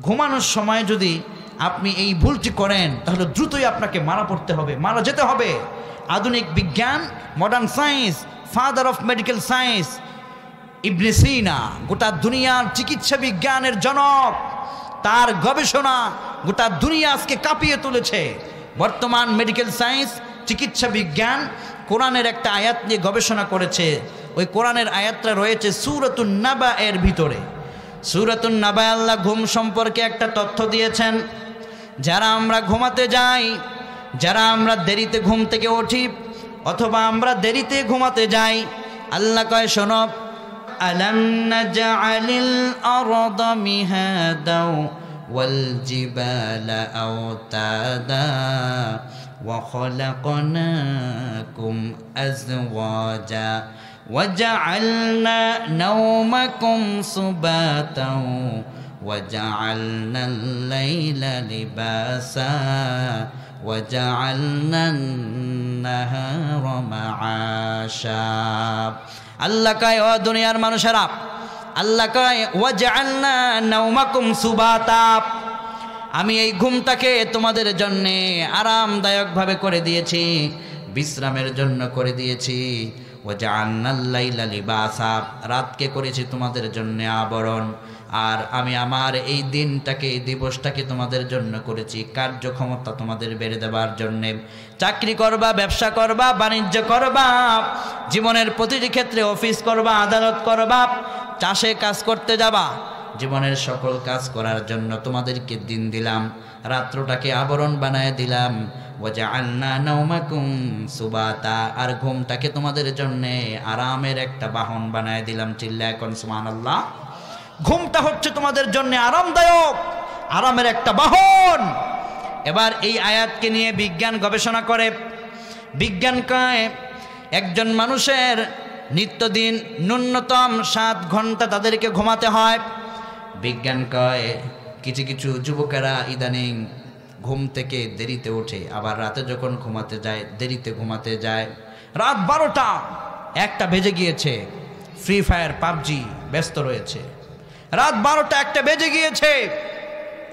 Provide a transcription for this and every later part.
ঘুমানোর সময় যদি আপনি এই ভুলটি করেন তাহলে দ্রুতই আপনাকে মারা পড়তে হবে, মারা যেতে হবে। আধুনিক বিজ্ঞান, modern science, father of medical science Ibn Sina, গোটা দুনিয়ার চিকিৎসা বিজ্ঞানের জনক, তার গবেষণা গোটা দুনিয়া আজকে কাঁপিয়ে তুলেছে। বর্তমান মেডিকেল সায়েন্স, চিকিৎসা বিজ্ঞান কোরআনের একটা আয়াত নিয়ে গবেষণা করেছে। ওই কোরআনের আয়াতটা রয়েছে সূরাতুন নাবা এর ভিতরে। সূরাতুন নাবা আল্লাহ ঘুম সম্পর্কে একটা তথ্য দিয়েছেন। যারা আমরা ঘুমাতে যাই, যারা আমরা দেরিতে ঘুম থেকে উঠি অথবা আমরা দেরিতে ঘুমাতে যাই, আল্লাহ কয় শোনো, আলাম নাজআলিল আরদা মিহাদাও ওয়াল জিবালা আওতাদা ওয়া খালাকনাকুম আজওয়াজা ওয়াজআলনা নাওমাকুম সুবাতাও ওয়াজআলনাল লাইলা লিবাসা ওয়াজআলনান নাহারা মাআশা। আল্লাহ কয় ও দুনিয়ার মানুষেরা, আল্লাহ কয় ওয়াজআলনা নাওমাকুম সুবাতা, আমি এই ঘুমটাকে তোমাদের জন্যে আরামদায়কভাবে করে দিয়েছি, বিশ্রামের জন্য করে দিয়েছি। ওয়াজআলনাল লাইলা লিবাসা, রাতকে করেছি তোমাদের জন্য আবরণ। আর আমি আমার এই দিনটাকে, এই দিবসটাকে তোমাদের জন্য করেছি কার্যক্ষমতা তোমাদের বেড়ে দেওয়ার জন্যে। চাকরি করবা, ব্যবসা করবা, বাণিজ্য করবা, জীবনের প্রতিটি ক্ষেত্রে অফিস করবা, আদালত করবা, চাষে কাজ করতে যাবা, জীবনের সকল কাজ করার জন্য তোমাদেরকে দিন দিলাম, রাত্রটাকে আবরণ বানায় দিলাম। ওয়াজআলনা নাওমাকুম সুবাতা, আর ঘুমটাকে তোমাদের জন্যে আরামের একটা বাহন বানায় দিলাম। চিল্লায় কোন সুবহানাল্লাহ। ঘুমটা হচ্ছে তোমাদের জন্য আরামদায়ক, আরামের একটা বাহন। এবার এই আয়াতকে নিয়ে বিজ্ঞান গবেষণা করে। বিজ্ঞান কয় একজন মানুষের নিত্যদিন ন্যূনতম 7 ঘন্টা তাদেরকে ঘুমাতে হয়। বিজ্ঞান কয় কিছু কিছু যুবকেরা ইদানিং ঘুম থেকে দেরিতে ওঠে, আবার রাতে যখন ঘুমাতে যায় দেরিতে ঘুমাতে যায়। রাত 12টা 1টা বেজে গিয়েছে, ফ্রি ফায়ার পাবজি ব্যস্ত রয়েছে। রাত 12টা 1টা বেজে গিয়েছে,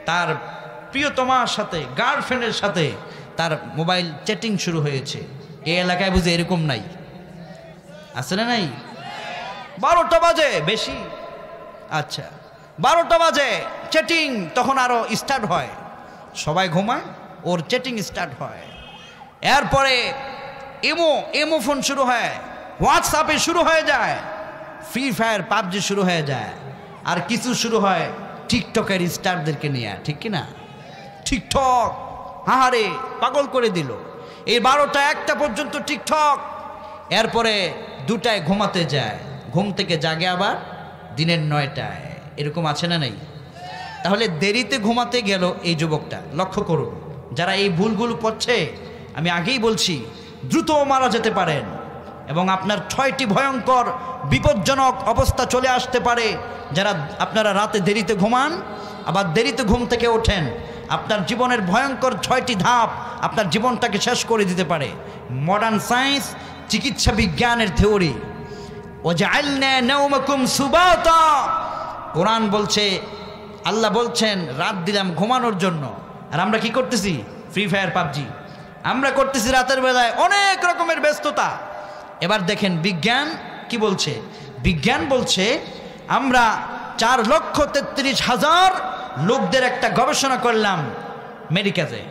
তার প্রিয়তমার সাথে, গার্লফ্রেন্ডের সাথে তার মোবাইল চ্যাটিং শুরু হয়েছে। এই এলাকায় বুঝে এরকম নাই, আছে না নাই? 12টা বাজে বেশি, আচ্ছা 12টা বাজে চ্যাটিং তখন আরো স্টার্ট হয়, সবাই ঘুমায়, ওর চ্যাটিং স্টার্ট হয়। এরপরে এমো ফোন শুরু হয়, হোয়াটসঅ্যাপে শুরু হয়ে যায়, ফ্রি ফায়ার পাবজি শুরু হয়ে যায়, আর কিছু শুরু হয় টিকটকের স্টারদেরকে নিয়ে, ঠিক কিনা? টিকটক হাহারে পাগল করে দিল। এই 12টা 1টা পর্যন্ত টিকটক, এরপরে 2টায় ঘুমাতে যায়, ঘুম থেকে জাগে আবার দিনের 9টায়। এরকম আছে না নাই? তাহলে দেরিতে ঘুমাতে গেল এই যুবকটা। লক্ষ্য করুন, যারা এই ভুলগুলো করছে, আমি আগেই বলছি দ্রুত মারা যেতে পারেন এবং আপনার 6টি ভয়ঙ্কর বিপজ্জনক অবস্থা চলে আসতে পারে। যারা আপনারা রাতে দেরিতে ঘুমান আবার দেরিতে ঘুম থেকে ওঠেন, আপনার জীবনের ভয়ঙ্কর 6টি ধাপ আপনার জীবনটাকে শেষ করে দিতে পারে। মডার্ন সায়েন্স, চিকিৎসা বিজ্ঞানের থিওরি। ওয়াজআলনা নাওমাকুম সুবাতা, কোরআন বলছে, আল্লাহ বলছেন রাত দিলাম ঘুমানোর জন্য, আর আমরা কি করতেছি? ফ্রি ফায়ার পাবজি আমরা করতেছি রাতের বেলায়, অনেক রকমের ব্যস্ততা। এবার দেখেন বিজ্ঞান কি বলছে। বিজ্ঞান বলছে আমরা 4,33,000 লোকদের একটা গবেষণা করলাম মেডিকেলে।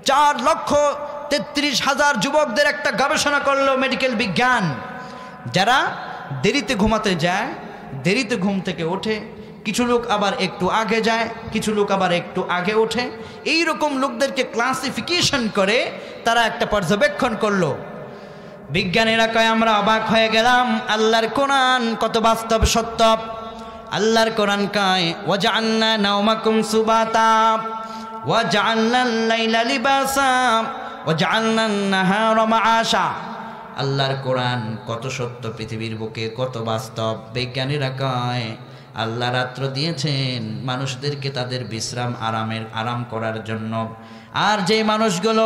4,33,000 যুবকদের একটা গবেষণা করলো মেডিকেল বিজ্ঞান, যারা দেরিতে ঘুমাতে যায়, দেরিতে ঘুম থেকে ওঠে, কিছু লোক আবার একটু আগে যায়, কিছু লোক আবার একটু আগে ওঠে। এই রকম লোকদেরকে ক্লাসিফিকেশন করে তারা একটা পর্যবেক্ষণ করলো। বিজ্ঞানীরা কয় আমরা অবাক হয়ে গেলাম, আল্লাহর কোরআন কত বাস্তব সত্য। আল্লাহর কোরআন কয় ওয়াজআলনা নাওমাকুম সুবাতা ওয়াজআলনাল লাইলা লিবাসা ওয়াজআলনান নাহারা মাআশা। আল্লাহর কোরআন কত সত্য, পৃথিবীর বুকে কত বাস্তব। বিজ্ঞানীরা কয় আল্লাহ রাত্র দিয়েছেন মানুষদেরকে তাদের বিশ্রাম, আরাম করার জন্য। আর যে মানুষগুলো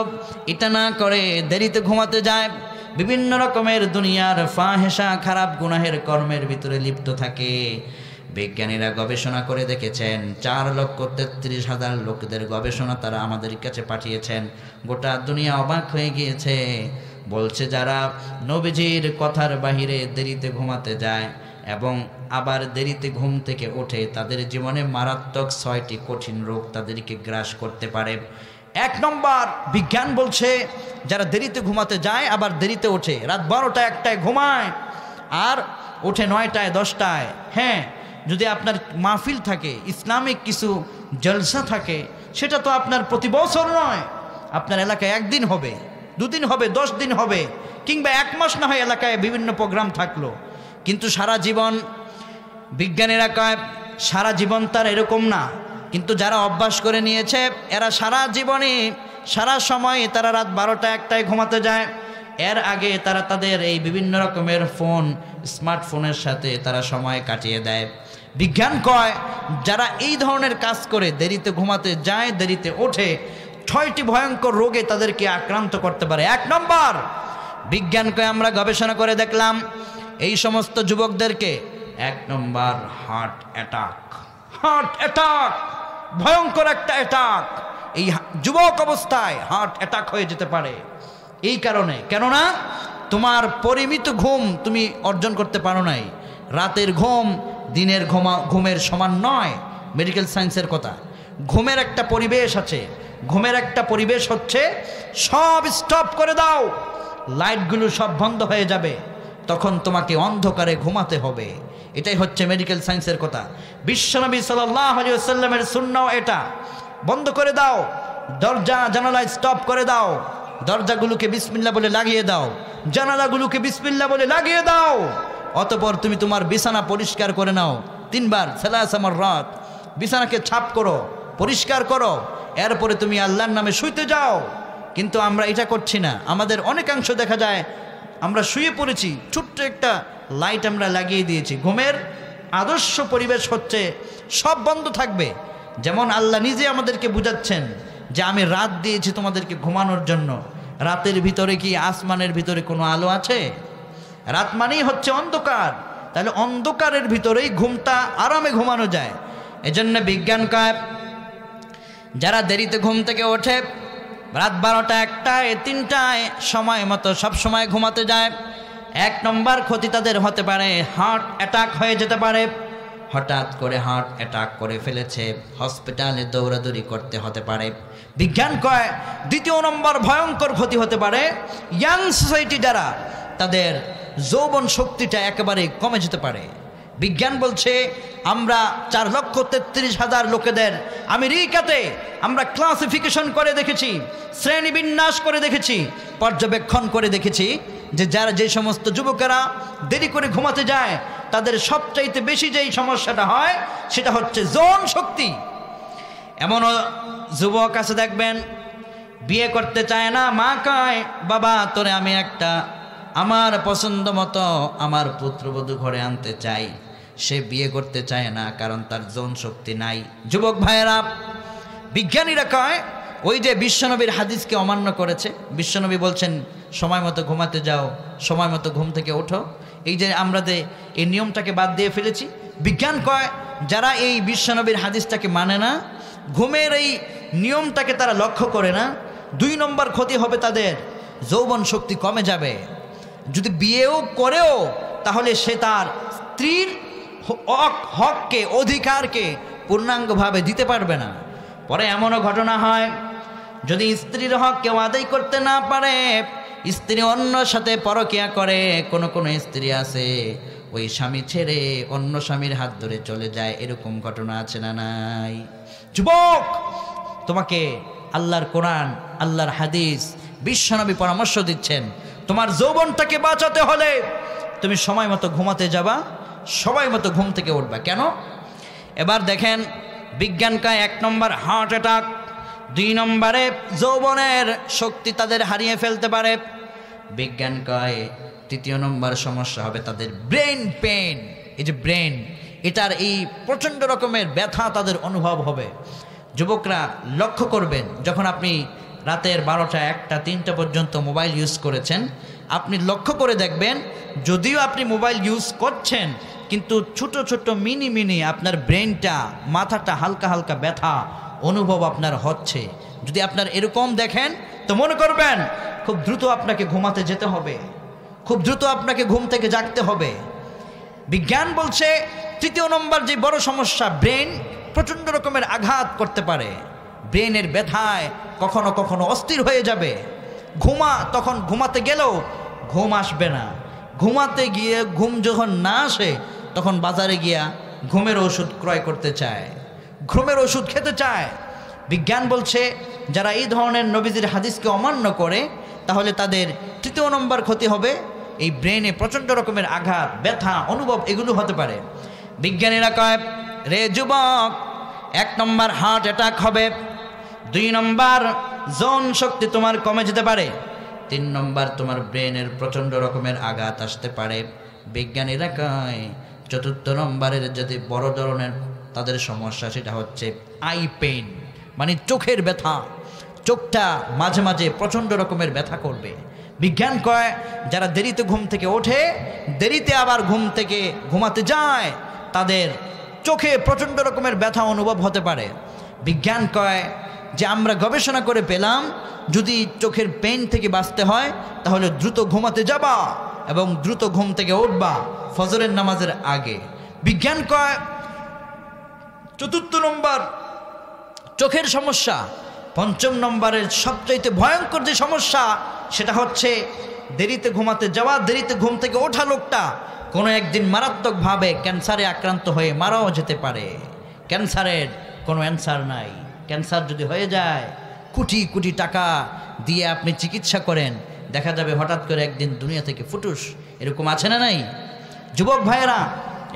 এটা না করে দেরিতে ঘুমাতে যায়, বিভিন্ন রকমের দুনিয়ার ফাহেসা, খারাপ গুনাহের কর্মের ভিতরে লিপ্ত থাকে, বিজ্ঞানীরা গবেষণা করে দেখেছেন 4,33,000 লোকদের গবেষণা তারা আমাদের কাছে পাঠিয়েছেন। গোটা দুনিয়া অবাক হয়ে গিয়েছে। বলছে যারা নবীজির কথার বাহিরে দেরিতে ঘুমাতে যায় এবং আবার দেরিতে ঘুম থেকে ওঠে, তাদের জীবনে মারাত্মক 6টি কঠিন রোগ তাদেরকে গ্রাস করতে পারে। 1 নম্বর, বিজ্ঞান বলছে যারা দেরিতে ঘুমাতে যায় আবার দেরিতে ওঠে, রাত 12টা 1টায় ঘুমায় আর ওঠে 9টায় 10টায়। হ্যাঁ, যদি আপনার মাহফিল থাকে, ইসলামিক কিছু জলসা থাকে, সেটা তো আপনার প্রতি বছর নয়, আপনার এলাকায় 1 দিন হবে, 2 দিন হবে, 10 দিন হবে, কিংবা 1 মাস না হয় এলাকায় বিভিন্ন প্রোগ্রাম থাকলো। কিন্তু সারা জীবন, বিজ্ঞানীরা কয় সারা জীবন তার এরকম না। কিন্তু যারা অভ্যাস করে নিয়েছে এরা সারা জীবনে সারা সময় তারা রাত 12টা 1টায় ঘুমাতে যায়। এর আগে তারা তাদের এই বিভিন্ন রকমের ফোন, স্মার্টফোনের সাথে তারা সময় কাটিয়ে দেয়। বিজ্ঞান কয় যারা এই ধরনের কাজ করে, দেরিতে ঘুমাতে যায়, দেরিতে ওঠে, 6টি ভয়ঙ্কর রোগে তাদেরকে আক্রান্ত করতে পারে। 1 নম্বর, বিজ্ঞান কয় আমরা গবেষণা করে দেখলাম এই সমস্ত যুবকদেরকে 1 নম্বর হার্ট অ্যাটাক, ভয়ঙ্কর একটা অ্যাটাক। এই যুবক অবস্থায় হার্ট অ্যাটাক হয়ে যেতে পারে এই কারণে, কেননা তোমার পরিমিত ঘুম তুমি অর্জন করতে পারো নাই। রাতের ঘুম দিনের ঘুমের সমান নয়। মেডিকেল সায়েন্সের কথা, ঘুমের একটা পরিবেশ আছে। ঘুমের একটা পরিবেশ হচ্ছে সব স্টপ করে দাও, লাইটগুলো সব বন্ধ হয়ে যাবে, তখন তোমাকে অন্ধকারে ঘুমাতে হবে। এটাই হচ্ছে মেডিকেল সায়েন্সের কথা। বিশ্বনবী সাল্লাল্লাহু আলাইহি ওয়াসাল্লামের সুন্নাহ এটা। বন্ধ করে দাও, দরজা জানালা স্টপ করে দাও, দরজাগুলোকে বিসমিল্লাহ বলে লাগিয়ে দাও, জানালাগুলোকে বিসমিল্লাহ বলে লাগিয়ে দাও। অতঃপর তুমি তোমার বিছানা পরিষ্কার করে নাও 3 বার, সালাসা মাররাত, বিছানাকে ছাপ করো, পরিষ্কার করো, এরপরে তুমি আল্লাহর নামে শুইতে যাও। কিন্তু আমরা এটা করছি না। আমাদের অনেকাংশ দেখা যায় আমরা শুয়ে পড়েছি, ছোট্ট একটা লাইট আমরা লাগিয়ে দিয়েছি। ঘুমের আদর্শ পরিবেশ হচ্ছে সব বন্ধ থাকবে। যেমন আল্লাহ নিজে আমাদেরকে বুঝাচ্ছেন যে আমি রাত দিয়েছি তোমাদেরকে ঘুমানোর জন্য। রাতের ভিতরে কি আসমানের ভিতরে কোনো আলো আছে? রাত মানেই হচ্ছে অন্ধকার। তাহলে অন্ধকারের ভিতরেই ঘুমটা আরামে ঘুমানো যায়। এজন্য বিজ্ঞান কয় যারা দেরিতে ঘুম থেকে ওঠে, রাত 12টা 1টায় 3টায় সময় মতো সব সময় ঘুমাতে যায়, 1 নম্বর ক্ষতি তাদের হতে পারে হার্ট অ্যাটাক হয়ে যেতে পারে। হঠাৎ করে হার্ট অ্যাটাক করে ফেলেছে, হসপিটালে দৌড়াদৌড়ি করতে হতে পারে। বিজ্ঞান কয় 2 নম্বর ভয়ঙ্কর ক্ষতি হতে পারে ইয়াং সোসাইটি যারা, তাদের যৌবন শক্তিটা একেবারে কমে যেতে পারে। বিজ্ঞান বলছে আমরা 4,33,000 লোকেদের আমেরিকাতে আমরা ক্লাসিফিকেশন করে দেখেছি, শ্রেণীবিন্যাস করে দেখেছি, পর্যবেক্ষণ করে দেখেছি যে যারা যে সমস্ত যুবকেরা দেরি করে ঘুমাতে যায় তাদের সবচাইতে বেশি যেই সমস্যাটা হয় সেটা হচ্ছে যৌন শক্তি। এমনও যুবক আছে দেখবেন বিয়ে করতে চায় না, মা কয় বাবা তোরে আমি একটা আমার পছন্দ মতো আমার পুত্রবধূ ঘরে আনতে চাই। সে বিয়ে করতে চায় না কারণ তার যৌন শক্তি নাই। যুবক ভাইয়েরা, বিজ্ঞানীরা কয় ওই যে বিশ্বনবীর হাদিসকে অমান্য করেছে। বিশ্বনবী বলছেন সময় মতো ঘুমাতে যাও, সময় মতো ঘুম থেকে ওঠো। এই যে আমরা এই নিয়মটাকে বাদ দিয়ে ফেলেছি। বিজ্ঞান কয় যারা এই বিশ্বনবীর হাদিসটাকে মানে না, ঘুমের এই নিয়মটাকে তারা লক্ষ্য করে না, 2 নম্বর ক্ষতি হবে তাদের, যৌবন শক্তি কমে যাবে। যদি বিয়েও করেও তাহলে সে তার স্ত্রীর হককে, অধিকারকে পূর্ণাঙ্গভাবে দিতে পারবে না। পরে এমনও ঘটনা হয় যদি স্ত্রীর হক কেউ আদায় করতে না পারে, স্ত্রী অন্য সাথে পরকিয়া করে। কোন স্ত্রী আছে ওই স্বামী ছেড়ে অন্য স্বামীর হাত ধরে চলে যায়, এরকম ঘটনা আছে না নাই? যুবক, তোমাকে আল্লাহর কোরআন, আল্লাহর হাদিস, বিশ্বনবী পরামর্শ দিচ্ছেন তোমার যৌবনটাকে বাঁচাতে হলে তুমি সময় মতো ঘুমাতে যাবা, সময় মতো ঘুম থেকে উঠবা। কেন? এবার দেখেন বিজ্ঞান কয় 1 নম্বর হার্ট অ্যাটাক, 2 নম্বরে যৌবনের শক্তি তাদের হারিয়ে ফেলতে পারে। বিজ্ঞান কয় 3 নম্বর সমস্যা হবে তাদের ব্রেন পেইন। এই যে ব্রেন, এটার এই প্রচণ্ড রকমের ব্যথা তাদের অনুভব হবে। যুবকরা লক্ষ্য করবেন, যখন আপনি রাতের 12টা 1টা 3টা পর্যন্ত মোবাইল ইউজ করেছেন, আপনি লক্ষ্য করে দেখবেন যদিও আপনি মোবাইল ইউজ করছেন কিন্তু ছোট ছোট মিনি মিনি আপনার ব্রেনটা, মাথাটা হালকা হালকা ব্যথা অনুভব আপনার হচ্ছে। যদি আপনার এরকম দেখেন তো মনে করবেন খুব দ্রুত আপনাকে ঘুমাতে যেতে হবে, খুব দ্রুত আপনাকে ঘুম থেকে জাগতে হবে। বিজ্ঞান বলছে তৃতীয় নম্বর যে বড় সমস্যা, ব্রেন প্রচণ্ড রকমের আঘাত করতে পারে। ব্রেনের ব্যথায় কখনো কখনো অস্থির হয়ে যাবে, তখন ঘুমাতে গেলেও ঘুম আসবে না। ঘুমাতে গিয়ে ঘুম যখন না আসে তখন বাজারে গিয়া ঘুমের ওষুধ ক্রয় করতে চায়, ঘুমের ওষুধ খেতে চায়। বিজ্ঞান বলছে যারা এই ধরনের নবীজির হাদিসকে অমান্য করে তাহলে তাদের তৃতীয় নম্বর ক্ষতি হবে, এই ব্রেনে প্রচণ্ড রকমের আঘাত, ব্যথা অনুভব এগুলো হতে পারে। বিজ্ঞানীরা কয়, রে যুবক, 1 নম্বর হার্ট অ্যাটাক হবে, 2 নম্বর যৌন শক্তি তোমার কমে যেতে পারে, 3 নম্বর তোমার ব্রেনের প্রচণ্ড রকমের আঘাত আসতে পারে। বিজ্ঞানীরা কয় 4th নম্বরের যদি বড় ধরনের তাদের সমস্যা সেটা হচ্ছে আই পেইন, মানে চোখের ব্যথা, চোখটা মাঝে মাঝে প্রচণ্ড রকমের ব্যথা করবে। বিজ্ঞান কয় যারা দেরিতে ঘুম থেকে ওঠে, দেরিতে আবার ঘুম থেকে ঘুমাতে যায়, তাদের চোখে প্রচণ্ড রকমের ব্যথা অনুভব হতে পারে। বিজ্ঞান কয় যে আমরা গবেষণা করে পেলাম যদি চোখের পেইন থেকে বাঁচতে হয় তাহলে দ্রুত ঘুমাতে যাবা এবং দ্রুত ঘুম থেকে উঠবা ফজরের নামাজের আগে। বিজ্ঞান কয় 4th নম্বর চোখের সমস্যা। 5ম নম্বরের সবচাইতে ভয়ঙ্কর যে সমস্যা সেটা হচ্ছে দেরিতে ঘুমাতে যাওয়া, দেরিতে ঘুম থেকে ওঠা লোকটা কোনো একদিন মারাত্মকভাবে ক্যান্সারে আক্রান্ত হয়ে মারাও যেতে পারে। ক্যান্সারের কোনো অ্যান্সার নাই। ক্যান্সার যদি হয়ে যায়, কোটি কোটি টাকা দিয়ে আপনি চিকিৎসা করেন, দেখা যাবে হঠাৎ করে একদিন দুনিয়া থেকে ফুটুস। এরকম আছে না নাই? যুবক ভাইয়েরা,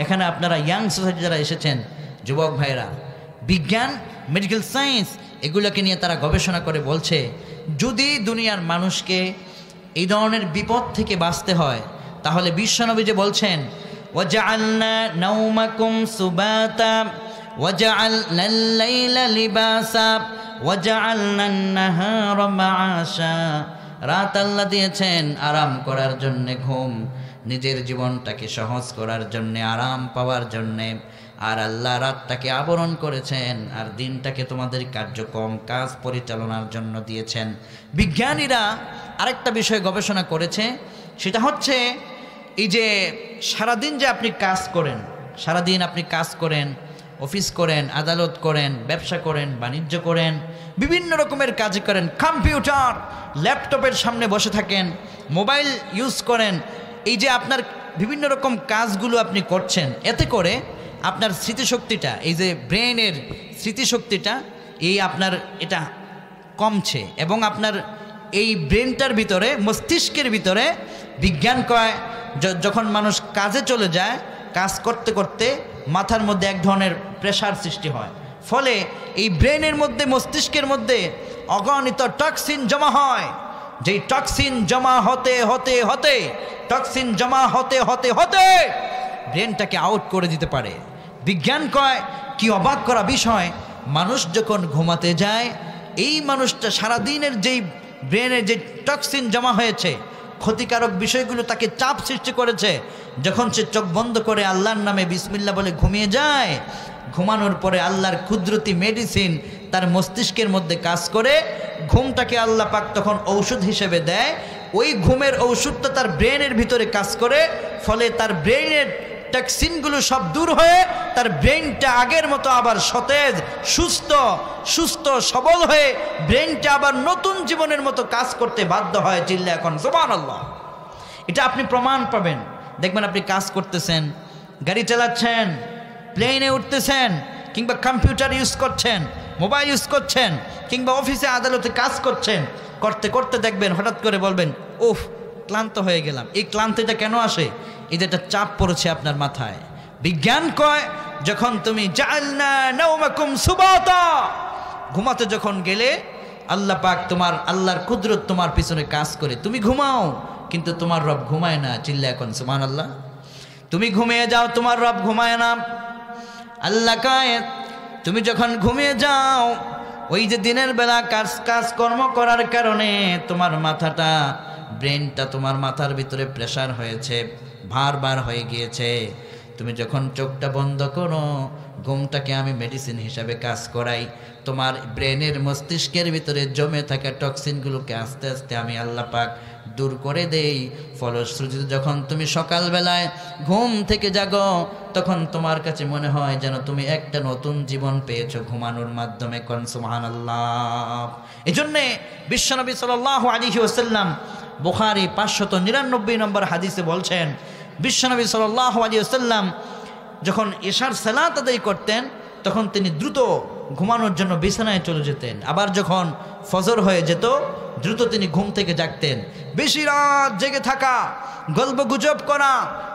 এখানে আপনারা ইয়াং সোসাইটি যারা এসেছেন, যুবক ভাইয়েরা, বিজ্ঞান, মেডিকেল সায়েন্স এগুলোকে নিয়ে তারা গবেষণা করে বলছে যদি দুনিয়ার মানুষকে এই ধরনের বিপদ থেকে বাঁচতে হয় তাহলে বিশ্বনবী যে বলছেন ওয়াজআলনা নাওমাকুম সুবাতা ওয়াজআলনাল লাইলা লিবাসা ওয়াজআলনান নাহারা মাআশা, রাত আল্লাহ দিয়েছেন আরাম করার জন্যে ঘুম, নিজের জীবনটাকে সহজ করার জন্যে, আরাম পাওয়ার জন্যে, আর আল্লাহ রাতটাকে আবরণ করেছেন আর দিনটাকে তোমাদের কার্যক্রম কাজ পরিচালনার জন্য দিয়েছেন। বিজ্ঞানীরা আরেকটা বিষয় গবেষণা করেছে, সেটা হচ্ছে এই যে সারাদিন যে আপনি কাজ করেন, সারাদিন আপনি কাজ করেন, অফিস করেন, আদালত করেন, ব্যবসা করেন, বাণিজ্য করেন, বিভিন্ন রকমের কাজ করেন, কম্পিউটার ল্যাপটপের সামনে বসে থাকেন, মোবাইল ইউজ করেন, এই যে আপনার বিভিন্ন রকম কাজগুলো আপনি করছেন, এতে করে আপনার স্মৃতিশক্তিটা, এই যে ব্রেনের স্মৃতিশক্তিটা এই আপনার এটা কমছে এবং আপনার এই ব্রেনটার ভিতরে, মস্তিষ্কের ভিতরে বিজ্ঞান কয় যখন মানুষ কাজে চলে যায়, কাজ করতে করতে মাথার মধ্যে এক ধরনের প্রেশার সৃষ্টি হয়, ফলে এই ব্রেনের মধ্যে, মস্তিষ্কের মধ্যে অগণিত টক্সিন জমা হয়। যেই টক্সিন জমা হতে হতে হতে টক্সিন জমা হতে হতে হতে ব্রেনটাকে আউট করে দিতে পারে। বিজ্ঞান কয় কি অবাক করা বিষয়, মানুষ যখন ঘুমাতে যায়, এই মানুষটা সারাদিনের যেই ব্রেনের যে টক্সিন জমা হয়েছে, ক্ষতিকারক বিষয়গুলো তাকে চাপ সৃষ্টি করেছে, যখন সে চোখ বন্ধ করে আল্লাহর নামে বিসমিল্লাহ বলে ঘুমিয়ে যায়, ঘুমানোর পরে আল্লাহর কুদরতি মেডিসিন তার মস্তিষ্কের মধ্যে কাজ করে, ঘুমটাকে আল্লাহ পাক তখন ঔষধ হিসেবে দেয়। ওই ঘুমের ঔষধটা তার ব্রেনের ভিতরে কাজ করে, ফলে তার ব্রেনের টক্সিনগুলো সব দূর হয়ে তার ব্রেনটা আগের মতো আবার সতেজ, সুস্থ সবল হয়ে ব্রেনটা আবার নতুন জীবনের মতো কাজ করতে বাধ্য হয়। চিল্লা এখন সুবহানাল্লাহ। এটা আপনি প্রমাণ পাবেন, দেখবেন আপনি কাজ করতেছেন, গাড়ি চালাচ্ছেন, প্লেনে উঠতেছেন, কিংবা কম্পিউটার ইউজ করছেন, মোবাইল ইউজ করছেন, কিংবা অফিসে আদালতে কাজ করছেন, করতে করতে দেখবেন হঠাৎ করে বলবেন উফ ক্লান্ত হয়ে গেলাম। এই ক্লান্তিটা কেন আসে? এই যে একটা চাপ পড়েছে আপনার মাথায়। বিজ্ঞান কয় যখন তুমি জাআলনা নাওমাকুম সুবাতা, ঘুমাতে যখন গেলে আল্লাহ পাক তোমার, আল্লাহর কুদরত তোমার পিছনে কাজ করে, তুমি ঘুমাও কিন্তু তোমার রব ঘুমায় না। চিল্লা এখন সুবহানাল্লাহ। তুমি ঘুমিয়ে যাও, তোমার রব ঘুমায় না। আল্লাহ কয় তুমি যখন ঘুমিয়ে যাও, ওই যে দিনের বেলা কাজকর্ম করার কারণে তোমার মাথাটা, ব্রেনটা তোমার মাথার ভিতরে প্রেশার হয়েছে, ভার হয়ে গিয়েছে, তুমি যখন চোখটা বন্ধ করো, ঘুমটাকে আমি মেডিসিন হিসাবে কাজ করাই। তোমার ব্রেনের মস্তিষ্কের ভিতরে জমে থাকা টক্সিনগুলোকে আস্তে আস্তে আমি আল্লাহ পাক দূর করে দেই। ফলশ্রুতিতে যখন তুমি সকালবেলায় ঘুম থেকে জাগো, তখন তোমার কাছে মনে হয় যেন তুমি একটা নতুন জীবন পেয়েছো ঘুমানোর মাধ্যমে। কোন সুবহানাল্লাহ। এজন্যে বিশ্বনবী সাল্লাল্লাহু আলাইহি ওয়াসাল্লাম বুখারী 599 নম্বর হাদিসে বলছেন, বিশ্বনবী সাল্লাল্লাহু আলাইহি ওয়াসাল্লাম যখন এশার সালাত আদায় করতেন তখন তিনি দ্রুত ঘুমানোর জন্য বিছানায় চলে যেতেন। আবার যখন ফজর হয়ে যেত দ্রুত তিনি ঘুম থেকে জাগতেন। বেশি রাত জেগে থাকা, গল্প গুজব করা,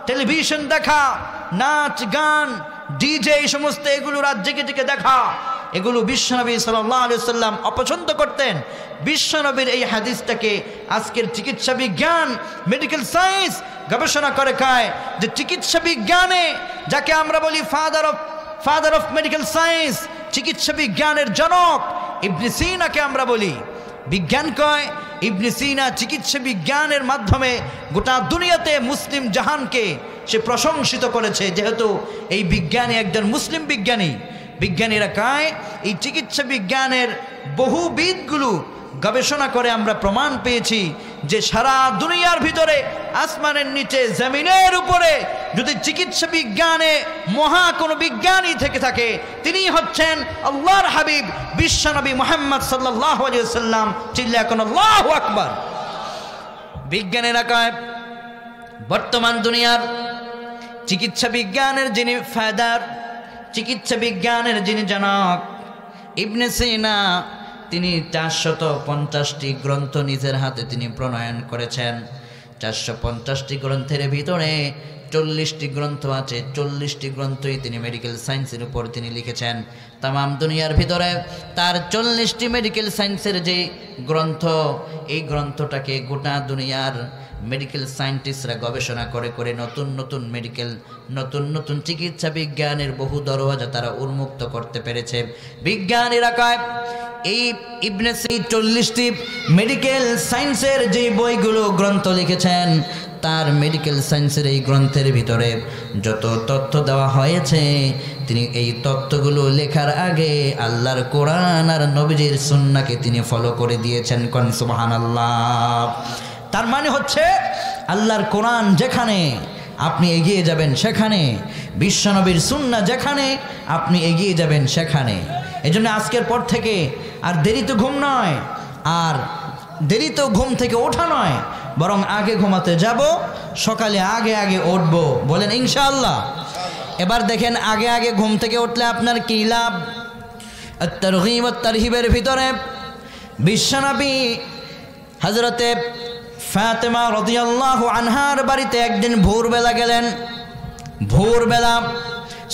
টেলিভিশন দেখা, নাচ গান, ডিজে, এই সমস্ত এগুলো রাত জেগে জেগে দেখা, এগুলো বিশ্বনবী সাল্লাল্লাহু আলাইহি ওয়াসাল্লাম অপছন্দ করতেন। বিশ্বনবীর এই হাদিসটাকে আজকের চিকিৎসা বিজ্ঞান, মেডিকেল সায়েন্স গবেষণা করে খায় যে চিকিৎসা বিজ্ঞানে যাকে আমরা বলি ফাদার অফ মেডিকেল সায়েন্স, চিকিৎসা বিজ্ঞানের জনক ইবনে সিনাকে আমরা বলি। বিজ্ঞান কয় ইবনে সিনা চিকিৎসা বিজ্ঞানের মাধ্যমে গোটা দুনিয়াতে মুসলিম জাহানকে সে প্রশংসিত করেছে, যেহেতু এই বিজ্ঞানী একজন মুসলিম বিজ্ঞানী। বিজ্ঞানীরা কয় এই চিকিৎসা বিজ্ঞানের বহুবিধগুলো গবেষণা করে আমরা প্রমাণ পেয়েছি যে সারা দুনিয়ার ভিতরে, আসমানের নিচে, জমিনের উপরে যদি চিকিৎসা বিজ্ঞানে মহা কোনো বিজ্ঞানী থেকে থাকে তিনি হচ্ছেন আল্লাহর হাবিব বিশ্বনবী মুহাম্মদ সাল্লাল্লাহু আলাইহি ওয়াসাল্লাম। চিল্লায়া কোন আল্লাহু আকবার। বিজ্ঞানীরা কয় বর্তমান দুনিয়ার চিকিৎসা বিজ্ঞানের যিনি ফাদার, চিকিৎসা বিজ্ঞানের যিনি জনক ইবনে সিনা, তিনি 450টি গ্রন্থ নিজের হাতে তিনি প্রণয়ন করেছেন। 450টি গ্রন্থের ভিতরে 40টি গ্রন্থ আছে, 40টি গ্রন্থই তিনি মেডিকেল সায়েন্সের উপর তিনি লিখেছেন। তামাম দুনিয়ার ভিতরে তার 40টি মেডিকেল সায়েন্সের যে গ্রন্থ, এই গ্রন্থটাকে গোটা দুনিয়ার মেডিকেল সায়েন্টিস্টরা গবেষণা করে করে নতুন নতুন মেডিকেল, নতুন নতুন চিকিৎসা বিজ্ঞানের বহু দরওয়াজা তারা উন্মুক্ত করতে পেরেছে। বিজ্ঞানীরা কয় এই ইবনে সিনা 40টি মেডিকেল সায়েন্সের যে বইগুলো গ্রন্থ লিখেছেন, তার মেডিকেল সায়েন্সের এই গ্রন্থের ভিতরে যত তথ্য দেওয়া হয়েছে, তিনি এই তথ্যগুলো লেখার আগে আল্লাহর কোরআন আর নবীজির সুন্নাহকে তিনি ফলো করে দিয়েছেন। কোন সুবহানাল্লাহ। তার মানে হচ্ছে আল্লাহর কোরআন যেখানে আপনি এগিয়ে যাবেন সেখানে, বিশ্বনবীর সুন্নাহ যেখানে আপনি এগিয়ে যাবেন সেখানে। এজন্য আজকের পর থেকে আর দেরিতে ঘুম নয়, আর দেরিতে ঘুম থেকে ওঠা নয়, বরং আগে ঘুমাতে যাব, সকালে আগে আগে উঠব। বলেন ইনশাআল্লাহ। এবার দেখেন আগে আগে ঘুম থেকে উঠলে আপনার কি লাভ। আত-তারগীব ওয়াত-তারহিবের ভিতরে বিশ্বনবী হযরতে ফাতেমা রাদিয়াল্লাহু আনহার বাড়িতে একদিন ভোরবেলা গেলেন। ভোরবেলা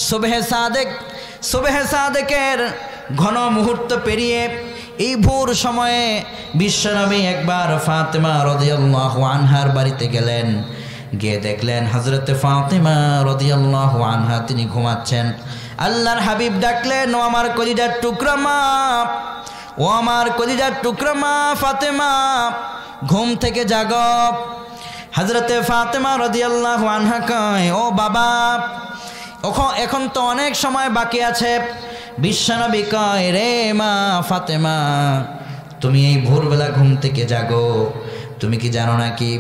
সুবহে সাদেকের ঘন মুহূর্ত পেরিয়ে এই ভোর সময়ে বিশ্বনবী একবার ফাতেমা রাদিয়াল্লাহু আনহার বাড়িতে গেলেন। গিয়ে দেখলেন হযরতে ফাতেমা রাদিয়াল্লাহু আনহা তিনি ঘুমাচ্ছেন। আল্লাহর হাবিব ডাকলেন, ও আমার কলিজার টুকরা মা, ও আমার কলিজার টুকরা মা ফাতেমা, ঘুম থেকে জাগো। হযরতে ফাতেমা রাদিয়াল্লাহু আনহা কয়, ও বাবা, এখন তো অনেক সময় বাকি আছে। বিশ্বনবী কয়, রে মা ফাতেমা, তুমি এই ভোরবেলা ঘুম থেকে জাগো, তুমি কি জানো নাকি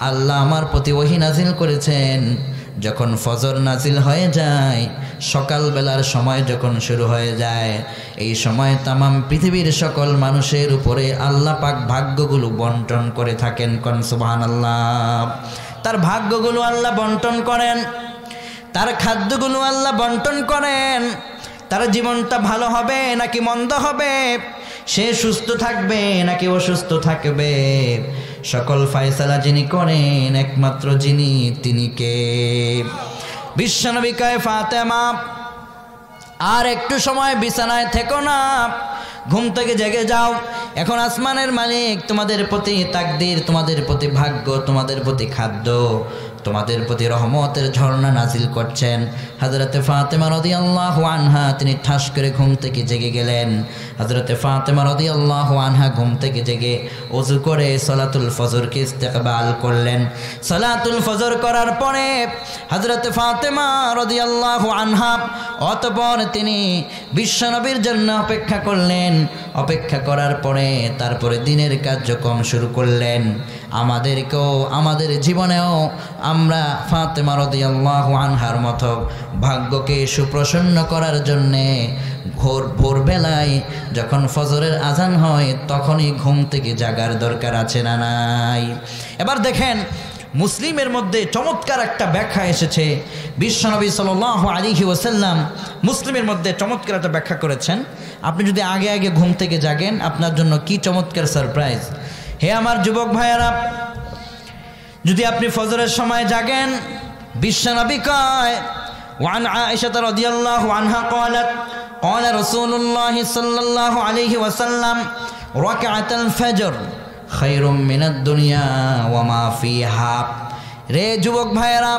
আল্লাহ আমার প্রতি ওহী নাজিল করেছেন। যখন ফজর নাজিল হয়ে যায়, সকালবেলার সময় যখন শুরু হয়ে যায়, এই সময় তামাম পৃথিবীর সকল মানুষের উপরে আল্লাহ পাক ভাগ্যগুলো বন্টন করে থাকেন। কোন সুবহানাল্লাহ। তার ভাগ্যগুলো আল্লাহ বন্টন করেন, তার খাদ্যগুলো আল্লাহ বন্টন করেন। তার জীবনটা ভালো হবে নাকি মন্দ হবে, সে সুস্থ থাকবে নাকি অসুস্থ থাকবে, সকল ফয়সালা যিনি করেন একমাত্র যিনি, তিনি কে? বিশ্বনবী কয়, ফাতেমা আর একটু সময় বিছানায় থেকো না, ঘুম থেকে জেগে যাও। এখন আসমানের মালিক তোমাদের প্রতি তাকদীর, তোমাদের প্রতি ভাগ্য, তোমাদের প্রতি খাদ্য, তোমাদের প্রতি রহমতের ঝর্ণা নাজিল করছেন। হযরতে ফাতেমা রাদিয়াল্লাহু আনহা তিনি ঠাস করে ঘুম থেকে জেগে গেলেন। হযরতে ফাতেমা রাদিয়াল্লাহু আনহা ঘুম থেকে জেগে ওযু করে সালাতুল ফজরকে ইস্তেকবাল করলেন। সালাতুল ফজর করার পরে হযরতে ফাতেমা রাদিয়াল্লাহু আনহা অতঃপর তিনি বিশ্বনবীর জন্য অপেক্ষা করলেন। অপেক্ষা করার পরে তারপরে দিনের কার্যক্রম শুরু করলেন। আমাদেরকেও আমাদের জীবনেও আমরা ফাতেমা রাদিয়াল্লাহু আনহার মতো ভাগ্যকে সুপ্রসন্ন করার জন্যে ভোরবেলায় যখন ফজরের আজান হয় তখনই ঘুম থেকে জাগার দরকার আছে না নাই? এবার দেখেন মুসলিমের মধ্যে চমৎকার একটা ব্যাখ্যা এসেছে। বিশ্বনবী সাল্লাল্লাহু আলাইহি ওয়াসাল্লাম মুসলিমের মধ্যে চমৎকার একটা ব্যাখ্যা করেছেন। আপনি যদি আগে আগে ঘুম থেকে জাগেন আপনার জন্য কি চমৎকার সারপ্রাইজ। হে আমার যুবক ভাইয়েরা, যদি আপনি ফজরের সময় জাগেন, বিশ্বনবী কয় ওয়ান আয়েশা রাদিয়াল্লাহু আনহা قالت قال رسول الله صلى الله عليه وسلم ركعة الفجر خير من الدنيا وما فيها। রে যুবক ভাইয়েরা,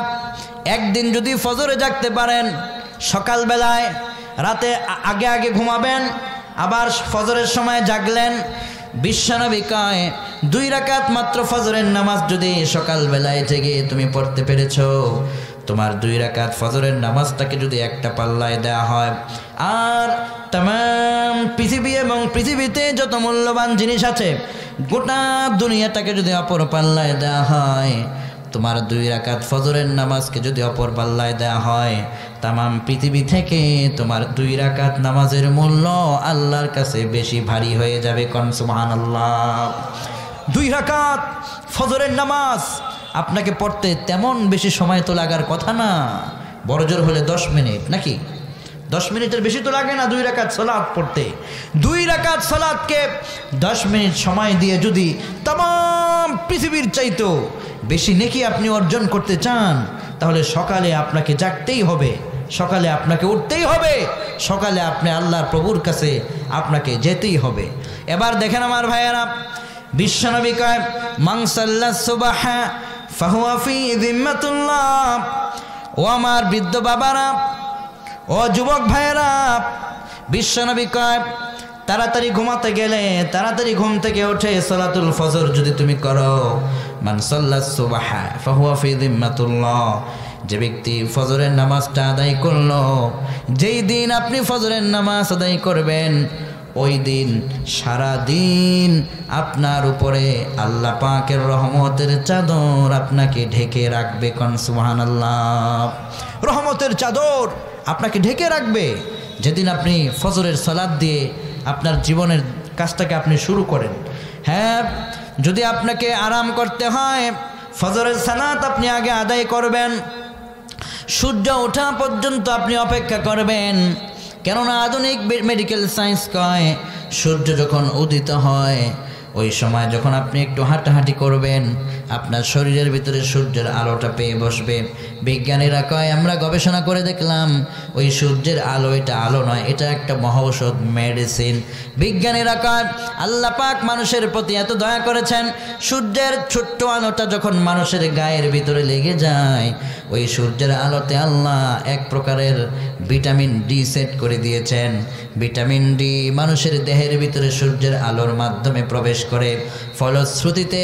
একদিন যদি ফজরে জাগতে পারেন, সকালবেলায় রাতে আগে আগে ঘুমাবেন, আবার ফজরের সময় জাগলেন, বিশ্বনবী কয় 2 রাকাত মাত্র ফজরের নামাজ যদি সকালবেলায় জেগে তুমি পড়তে পেরেছো, তোমার 2 রাকাত ফজরের নামাজটাকে যদি একটা পাল্লায় দেওয়া হয়, আর तमाम পৃথিবী এবং পৃথিবীতে যত মূল্যবান জিনিস আছে গোটা দুনিয়াটাকে যদি অপর পাল্লায় দেওয়া হয়, তোমার 2 রাকাত ফজরের নামাজকে যদি অপর পাল্লায় দেওয়া হয়, तमाम পৃথিবী থেকে তোমার 2 রাকাত নামাজের মূল্য আল্লাহর কাছে বেশি ভারী হয়ে যাবে। কোন সুবহানাল্লাহ। 2 রাকাত ফজরের নামাজ আপনাকে পড়তে তেমন বেশি সময় তো লাগার কথা না, বড়জোর হলে 10 মিনিট, নাকি 10 মিনিটের বেশি তো লাগে না 2 রাকাত সালাত পড়তে। 2 রাকাত সালাতকে 10 মিনিট সময় দিয়ে যদি तमाम পৃথিবীর চাইতো বেশি নেকি আপনি অর্জন করতে চান, তাহলে সকালে আপনাকে জাগতেই হবে, সকালে আপনাকে উঠতেই হবে, সকালে আপনি আল্লাহর প্রভুর কাছে আপনাকে যেতেই হবে। এবার দেখেন আমার ভাইয়েরা, বিশ্বনবী কয় মান সাল্লাস সুবহা ফাহুয়া ফি যিম্মাতুল্লাহ। ও আমার বৃদ্ধ বাবারা, ও যুবক ভাইয়েরা, বিশ্বনবী কয় তাড়াতাড়ি ঘুমাতে গেলে তাড়াতাড়ি ঘুম থেকে উঠে সালাতুল ফজর যদি তুমি করো, মান সাল্লাস সুবহা ফাহুয়া ফি যিম্মাতুল্লাহ। যে ব্যক্তি ফজরের নামাজটা আদায় করলো, যেই দিন আপনি ফজরের নামাজ আদায় করবেন, ওই দিন সারা দিন আপনার উপরে আল্লাহ পাকের রহমতের চাদর আপনাকে ঢেকে রাখবে। কোন সুবহানাল্লাহ। রহমতের চাদর আপনাকে ঢেকে রাখবে যেদিন আপনি ফজরের সালাত দিয়ে আপনার জীবনের কাজটাকে আপনি শুরু করেন। হ্যাঁ, যদি আপনাকে আরাম করতে হয়, ফজরের সালাত আপনি আগে আদায় করবেন, সূর্য ওঠা পর্যন্ত আপনি অপেক্ষা করবেন। কেননা আধুনিক মেডিকেল সায়েন্স কয় সূর্য যখন উদিত হয় ওই সময় যখন আপনি একটু হাঁটাহাঁটি করবেন, আপনার শরীরের ভিতরে সূর্যের আলোটা পেয়ে বসবে। বিজ্ঞানীরা কয়, আমরা গবেষণা করে দেখলাম ওই সূর্যের আলো এটা আলো নয়, এটা একটা মহৌষধ, মেডিসিন। বিজ্ঞানীরা কয় আল্লাহ পাক মানুষের প্রতি এত দয়া করেছেন, সূর্যের ছোট্ট আলোটা যখন মানুষের গায়ের ভিতরে লেগে যায়, ওই সূর্যের আলোতে আল্লাহ এক প্রকারের ভিটামিন ডি সেট করে দিয়েছেন। ভিটামিন ডি মানুষের দেহের ভিতরে সূর্যের আলোর মাধ্যমে প্রবেশ করে, ফলশ্রুতিতে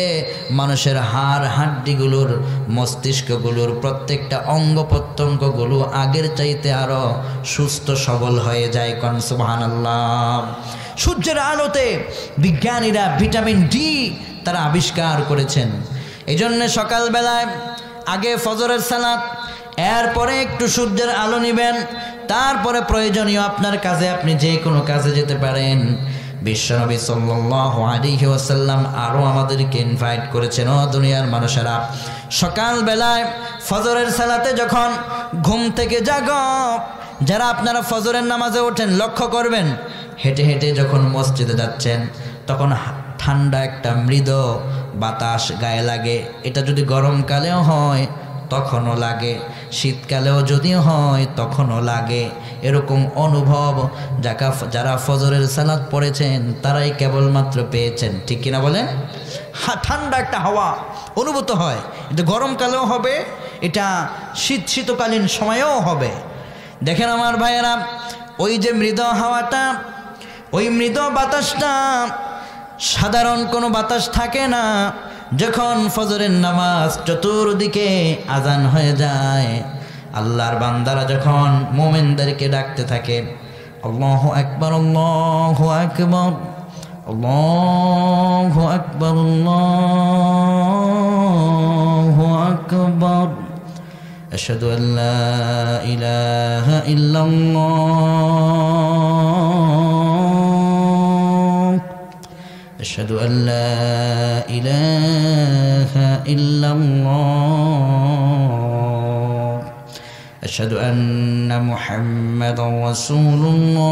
মানুষের হাড় হাড্ডিগুলোর, মস্তিষ্কগুলোর প্রত্যেকটা অঙ্গ প্রত্যঙ্গগুলো আগের চাইতে আরো সুস্থ সবল হয়ে যায়। কোন সুবহানাল্লাহ। সূর্যের আলোতে বিজ্ঞানীরা ভিটামিন ডি তারা আবিষ্কার করেছেন। এই জন্য সকালবেলায় আগে ফজরের সালাত, এরপরে একটু সূর্যের আলো নেবেন, তারপরে প্রয়োজনীয় আপনার কাজে আপনি যে কোনো কাজে যেতে পারেন। বিশ্বনবী সাল্লাল্লাহু আলাইহি ওয়াসাল্লাম আরও আমাদেরকে ইনভাইট করেছেন, ও দুনিয়ার মানুষেরা, সকালবেলায় ফজরের সালাতে যখন ঘুম থেকে জাগো, যারা আপনারা ফজরের নামাজে ওঠেন, লক্ষ্য করবেন হেঁটে হেঁটে যখন মসজিদে যাচ্ছেন তখন ঠান্ডা একটা মৃদু বাতাস গায়ে লাগে। এটা যদি গরমকালেও হয় তখনও লাগে, শীতকালেও যদি হয় তখনও লাগে। এরকম অনুভব যারা ফজরের সালাত পড়েছেন তারাই কেবলমাত্র পেয়েছেন, ঠিক কিনা বলেন? ঠান্ডা একটা হাওয়া অনুভূত হয়, এটা গরমকালেও হবে, এটা শীতকালীন সময়েও হবে। দেখেন আমার ভাইয়েরা, ওই যে মৃদ হাওয়াটা, ওই মৃদ বাতাসটা সাধারণ কোনো বাতাস থাকে না। যখন ফজরের নামাজ চতুর্দিকে আজান হয়ে যায়, আল্লাহর বান্দারা যখন মুমিনদেরকে ডাকতে থাকে, আল্লাহু আকবার, আল্লাহু আকবার, আল্লাহু আকবার, আল্লাহু আকবার, আশহাদু আল্লা ইলাহা ইল্লাল্লাহ, আশহাদু আল্লা ইলাহা ইল্লাল্লাহ, আশহাদু আন্না মুহাম্মাদার রাসূলুল্লাহ,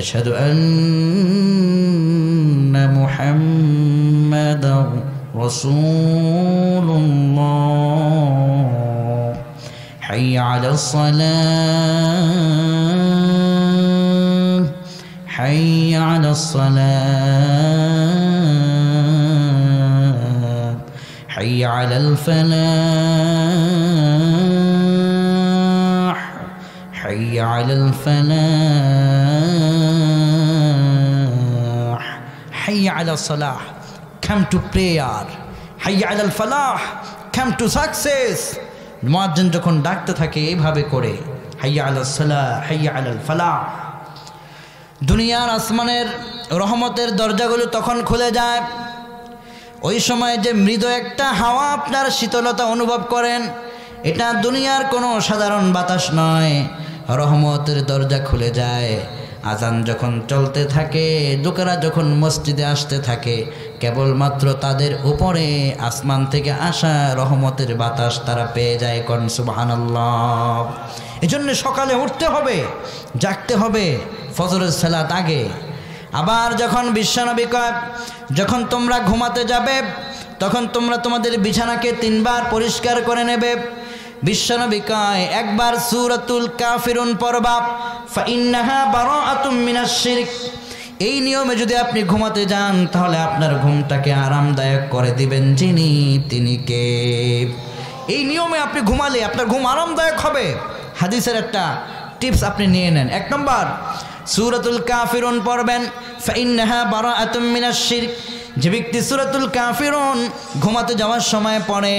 আশহাদু আন্না মুহাম্মাদার রাসূলুল্লাহ, হাইয়া আলাস সালাহ, হাইয়া আলাস সালাহ, হাইয়া আলাল ফালাহ, হাইয়া আলাল ফালাহ, হাইয়া আলাস সালাহ, come to prayer, হাইয়া আলাল ফালাহ, come to success। মুয়াজ্জিন যখন ডাকতে থাকে এইভাবে করে, হাইয়া আলাস সালাহ, হাইয়া আলাল ফালাহ, দুনিয়ার আসমানের রহমতের দরজাগুলো তখন খুলে যায়। ওই সময় যে মৃদু একটা হাওয়া আপনার শীতলতা অনুভব করেন, এটা দুনিয়ার কোনো সাধারণ বাতাস নয়। রহমতের দরজা খুলে যায়। আজান যখন চলতে থাকে, লোকেরা যখন মসজিদে আসতে থাকে, কেবলমাত্র তাদের উপরে আসমান থেকে আসা রহমতের বাতাস তারা পেয়ে যায়। কোন সুবহানাল্লাহ। এজন্য সকালে উঠতে হবে, জাগতে হবে ফজরের সালাত আগে। আবার যখন বিশ্বনবী কয়, যখন তোমরা ঘুমাতে যাবে তখন তোমরা তোমাদের বিছানাকে 3 বার পরিষ্কার করে নেবে। বিশ্বনবী কয়, একবার সূরাতুল কাফিরুন পড়বা, ফাইন্নাহা বারাআতুম মিনাশ শিরক। এই নিয়মে যদি আপনি ঘুমাতে যান, তাহলে আপনার ঘুমটাকে আরামদায়ক করে দিবেন যিনি, তিনি কে? এই নিয়মে আপনি ঘুমালে আপনার ঘুম আরামদায়ক হবে। হাদিসের একটা টিপস আপনি নিয়ে নেন। 1 নম্বর, সূরাতুল কাফিরুন পড়বেন, ফাইন্নাহা বারাআতুম মিনাশ শিরক। যে ব্যক্তি সূরাতুল কাফিরুন ঘুমাতে যাওয়ার সময় পড়ে,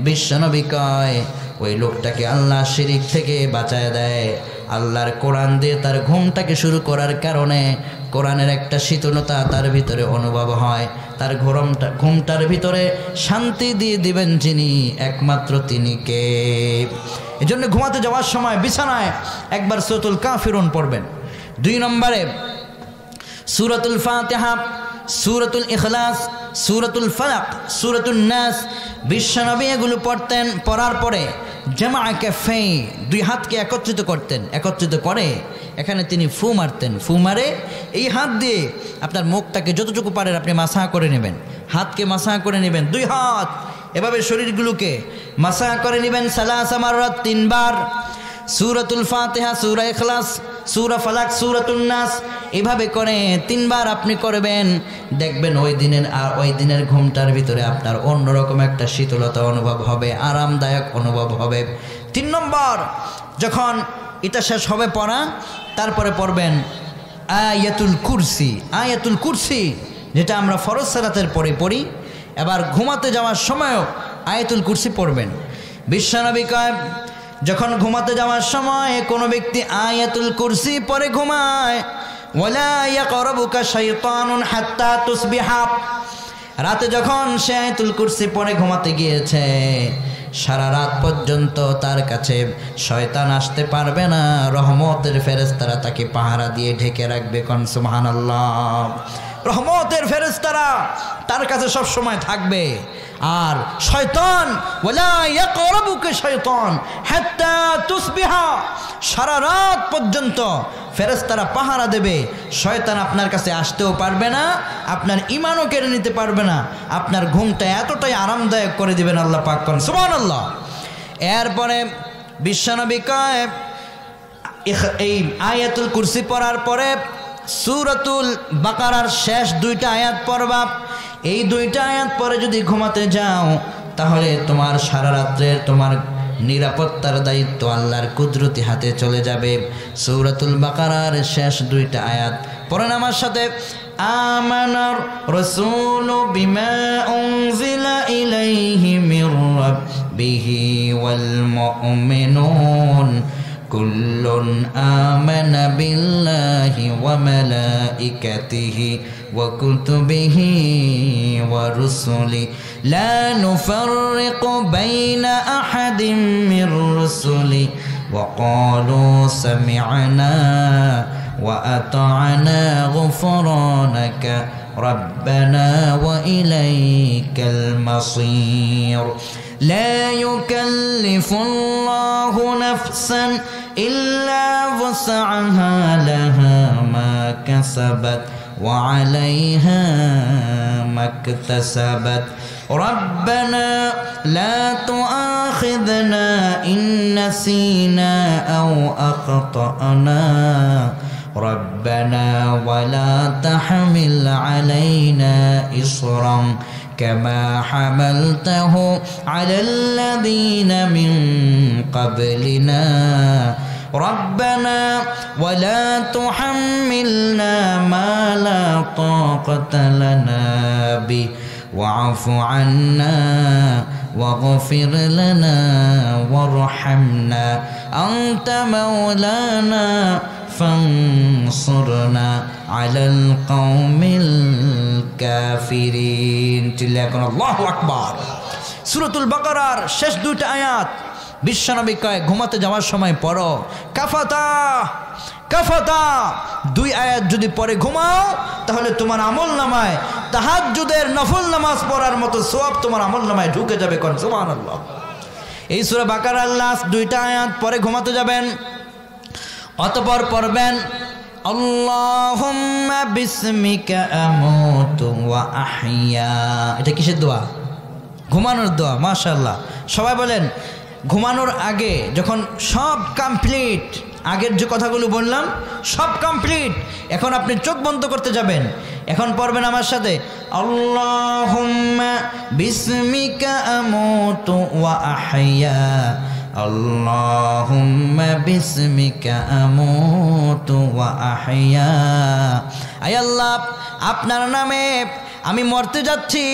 বিশ্বনবী কয় ওই লোকটাকে আল্লাহ শিরিক থেকে বাঁচায় দেয়। আল্লাহর কোরআন দিয়ে তার ঘুমটাকে শুরু করার কারণে কোরআনের একটা শীতলতা তার ভিতরে অনুভব হয়। তার ঘুমটার ভিতরে শান্তি দিয়ে দিবেন যিনি, একমাত্র তিনি কে? এজন্য ঘুমাতে যাওয়ার সময় বিছানায় একবার সূরাতুল কাফিরুন পড়বেন। 2 নম্বরে সূরাতুল ফাতিহা, সূরাতুল ইখলাস, সূরাতুল ফালাক, সূরাতুন নাস। বিশ্বনবী এগুলো পড়তেন। পড়ার পরে জামা কাফাই, 2 হাতকে একত্রিত করতেন। একত্রিত করে এখানে তিনি ফু মারতেন। ফু মারে এই হাত দিয়ে আপনার মুখটাকে যতটুকু পারেন আপনি মাসাহ করে নেবেন। হাতকে মাসাহ করে নেবেন, 2 হাত এভাবে শরীরগুলোকে মাসাহ করে নেবেন। সালাসা মাররাত, 3 বার। সূরাতুল ফাতিহা, সূরা ইখলাস, সূরা ফালাক, সূরাতুন নাস, এভাবে করে 3 বার আপনি করবেন। দেখবেন ওই দিনের ঘুমটার ভিতরে আপনার অন্যরকম একটা শীতলতা অনুভব হবে, আরামদায়ক অনুভব হবে। 3 নম্বর, যখন এটা শেষ হবে পড়া, তারপরে পড়বেন আয়াতুল কুরসি। আয়াতুল কুরসি যেটা আমরা ফরজ সালাতের পরে পড়ি, এবার ঘুমাতে যাওয়ার সময়ও আয়াতুল কুরসি পড়বেন। বিশ্বনবী কয়, যখন ঘুমাতে যাওয়ার সময় কোনো ব্যক্তি আয়াতুল কুরসি পড়ে ঘুমায়, ওয়ালা ইয়াকরাবুকা শাইতানুন হাত্তা তুসবিহা। রাতে যখন সে আয়াতুল কুরসি পড়ে ঘুমাতে গিয়েছে, সারা রাত পর্যন্ত তার কাছে শয়তান আসতে পারবে না। রহমতের ফেরেশতারা তাকে পাহারা দিয়ে ঢেকে রাখবে। কোন সুবহানাল্লাহ। রহমতের ফেরেশতারা তার কাছে সব সময় থাকবে। আর শয়তান, ওয়ালা ইয়াকরাবুকা শাইতান হাত্তা তুসবিহা, সারা রাত পর্যন্ত ফেরেশতারা পাহারা দেবে। শয়তান আপনার কাছে আসতেও পারবে না, আপনার ঈমানও কেড়ে নিতে পারবে না। আপনার ঘুমটা এতটাই আরামদায়ক করে দিবেন আল্লাহ পাক। কোন সুবহানাল্লাহ। এরপরে বিশ্বনবী কয়, এই আয়াতুল কুরসি পড়ার পরে সূরাতুল বাকারার শেষ 2টা আয়াত পড়বা। এই দুইটা আয়াত পরে যদি ঘুমাতে যাও তাহলে তোমার সারা রাত্রের তোমার নিরাপত্তার দায়িত্ব আল্লাহর কুদরতি হাতে চলে যাবে। সূরাতুল বাকারার শেষ দুইটা আয়াত পড়েন আমার সাথে। আমানার রাসূলু বিমা উনজিলা ইলাইহি মির রাব্বিহি ওয়াল মুমিনুন কুল্লুন আমানা বিল্লাহি ওয়া মালাইকাতিহি ওয়া কুতুবিহি ওয়া রুসুলিহি লা নুফাররিকু বাইনা আহাদিম মির রুসুলিহি ওয়া ক্বালু সামি'না ওয়া আতা'না গুফরানাকা ربنا وإليك المصير لا يكلف الله نفسا إلا وسعها لها ما كسبت وعليها ما اكتسبت ربنا لا تؤاخذنا إن نسينا أو أخطأنا ربنا ولا تحمل علينا إصرا كما حملته على الذين من قبلنا ربنا ولا تحملنا ما لا طاقة لنا به واعف عنا واغفر لنا وارحمنا أنت مولانا فانصرنا على القوم الكافرين চিল্লাকুন আল্লাহু আকবার। সূরাতুল বাকারার শেষ দুইটা আয়াত বিশ্বনবী কয় ঘুমাতে যাওয়ার সময় পড়ো। কাফাতা কাফাতা দুই আয়াত যদি পরে ঘুমাও তাহলে তোমার আমলনামায় তাহাজ্জুদের নফল নামাজ পড়ার মতো সওয়াব তোমার আমলনামায় ঢুকে যাবে। কোন সুবহানাল্লাহ। এই সূরা বাকারার লাস্ট দুইটা আয়াত পরে ঘুমাতে যাবেন, অতঃপর পড়বেন আল্লাহুম্মা বিসমিকা আমুতু ওয়া আহইয়া। এটা কিসের দোয়া? ঘুমানোর দোয়া। মাশাআল্লাহ। সবাই বলেন ঘুমানোর আগে যখন সব কমপ্লিট, আগের যে কথাগুলো বললাম সব কমপ্লিট, এখন আপনি চোখ বন্ধ করতে যাবেন। এখন পড়বেন আমার সাথে আল্লাহুম্মা বিসমিকা আমুতু ওয়া আহইয়া আল্লাহুম্মা বিসমিকা আমুতু ওয়া আহইয়া। আয় আল্লাহ, আপনার নামে আমি মরতে যাচ্ছি,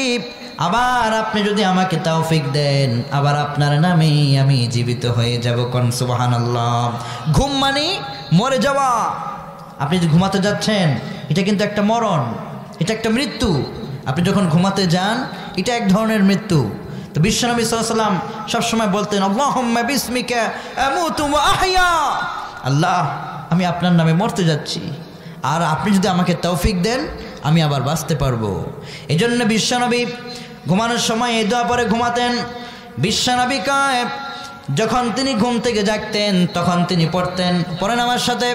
আবার আপনি যদি আমাকে তৌফিক দেন আবার আপনার নামেই আমি জীবিত হয়ে যাব। কোন সুবহানাল্লাহ। ঘুম মানে মরে যাওয়া। আপনি যে ঘুমাতে যাচ্ছেন এটা কিন্তু একটা মরণ, এটা একটা মৃত্যু। আপনি যখন ঘুমাতে যান এটা এক ধরনের মৃত্যু। তো বিশ্বনবী সাল্লাল্লাহু আলাইহি ওয়াসাল্লাম সবসময় বলতেন আল্লাহুম্মা বিসমিকা আমুতু ওয়া আহইয়া। আল্লাহ, আমি আপনার নামে মরতে যাচ্ছি, আর আপনি যদি আমাকে তৌফিক দেন আমি আবার বাঁচতে পারবো। এজন্য বিশ্বনবী ঘুমানোর সময় এই দোয়া পরে ঘুমাতেন। বিশ্বনবী কয় যখন তিনি ঘুম থেকে জাগতেন তখন তিনি পড়তেন, পড়েন আমার সাথে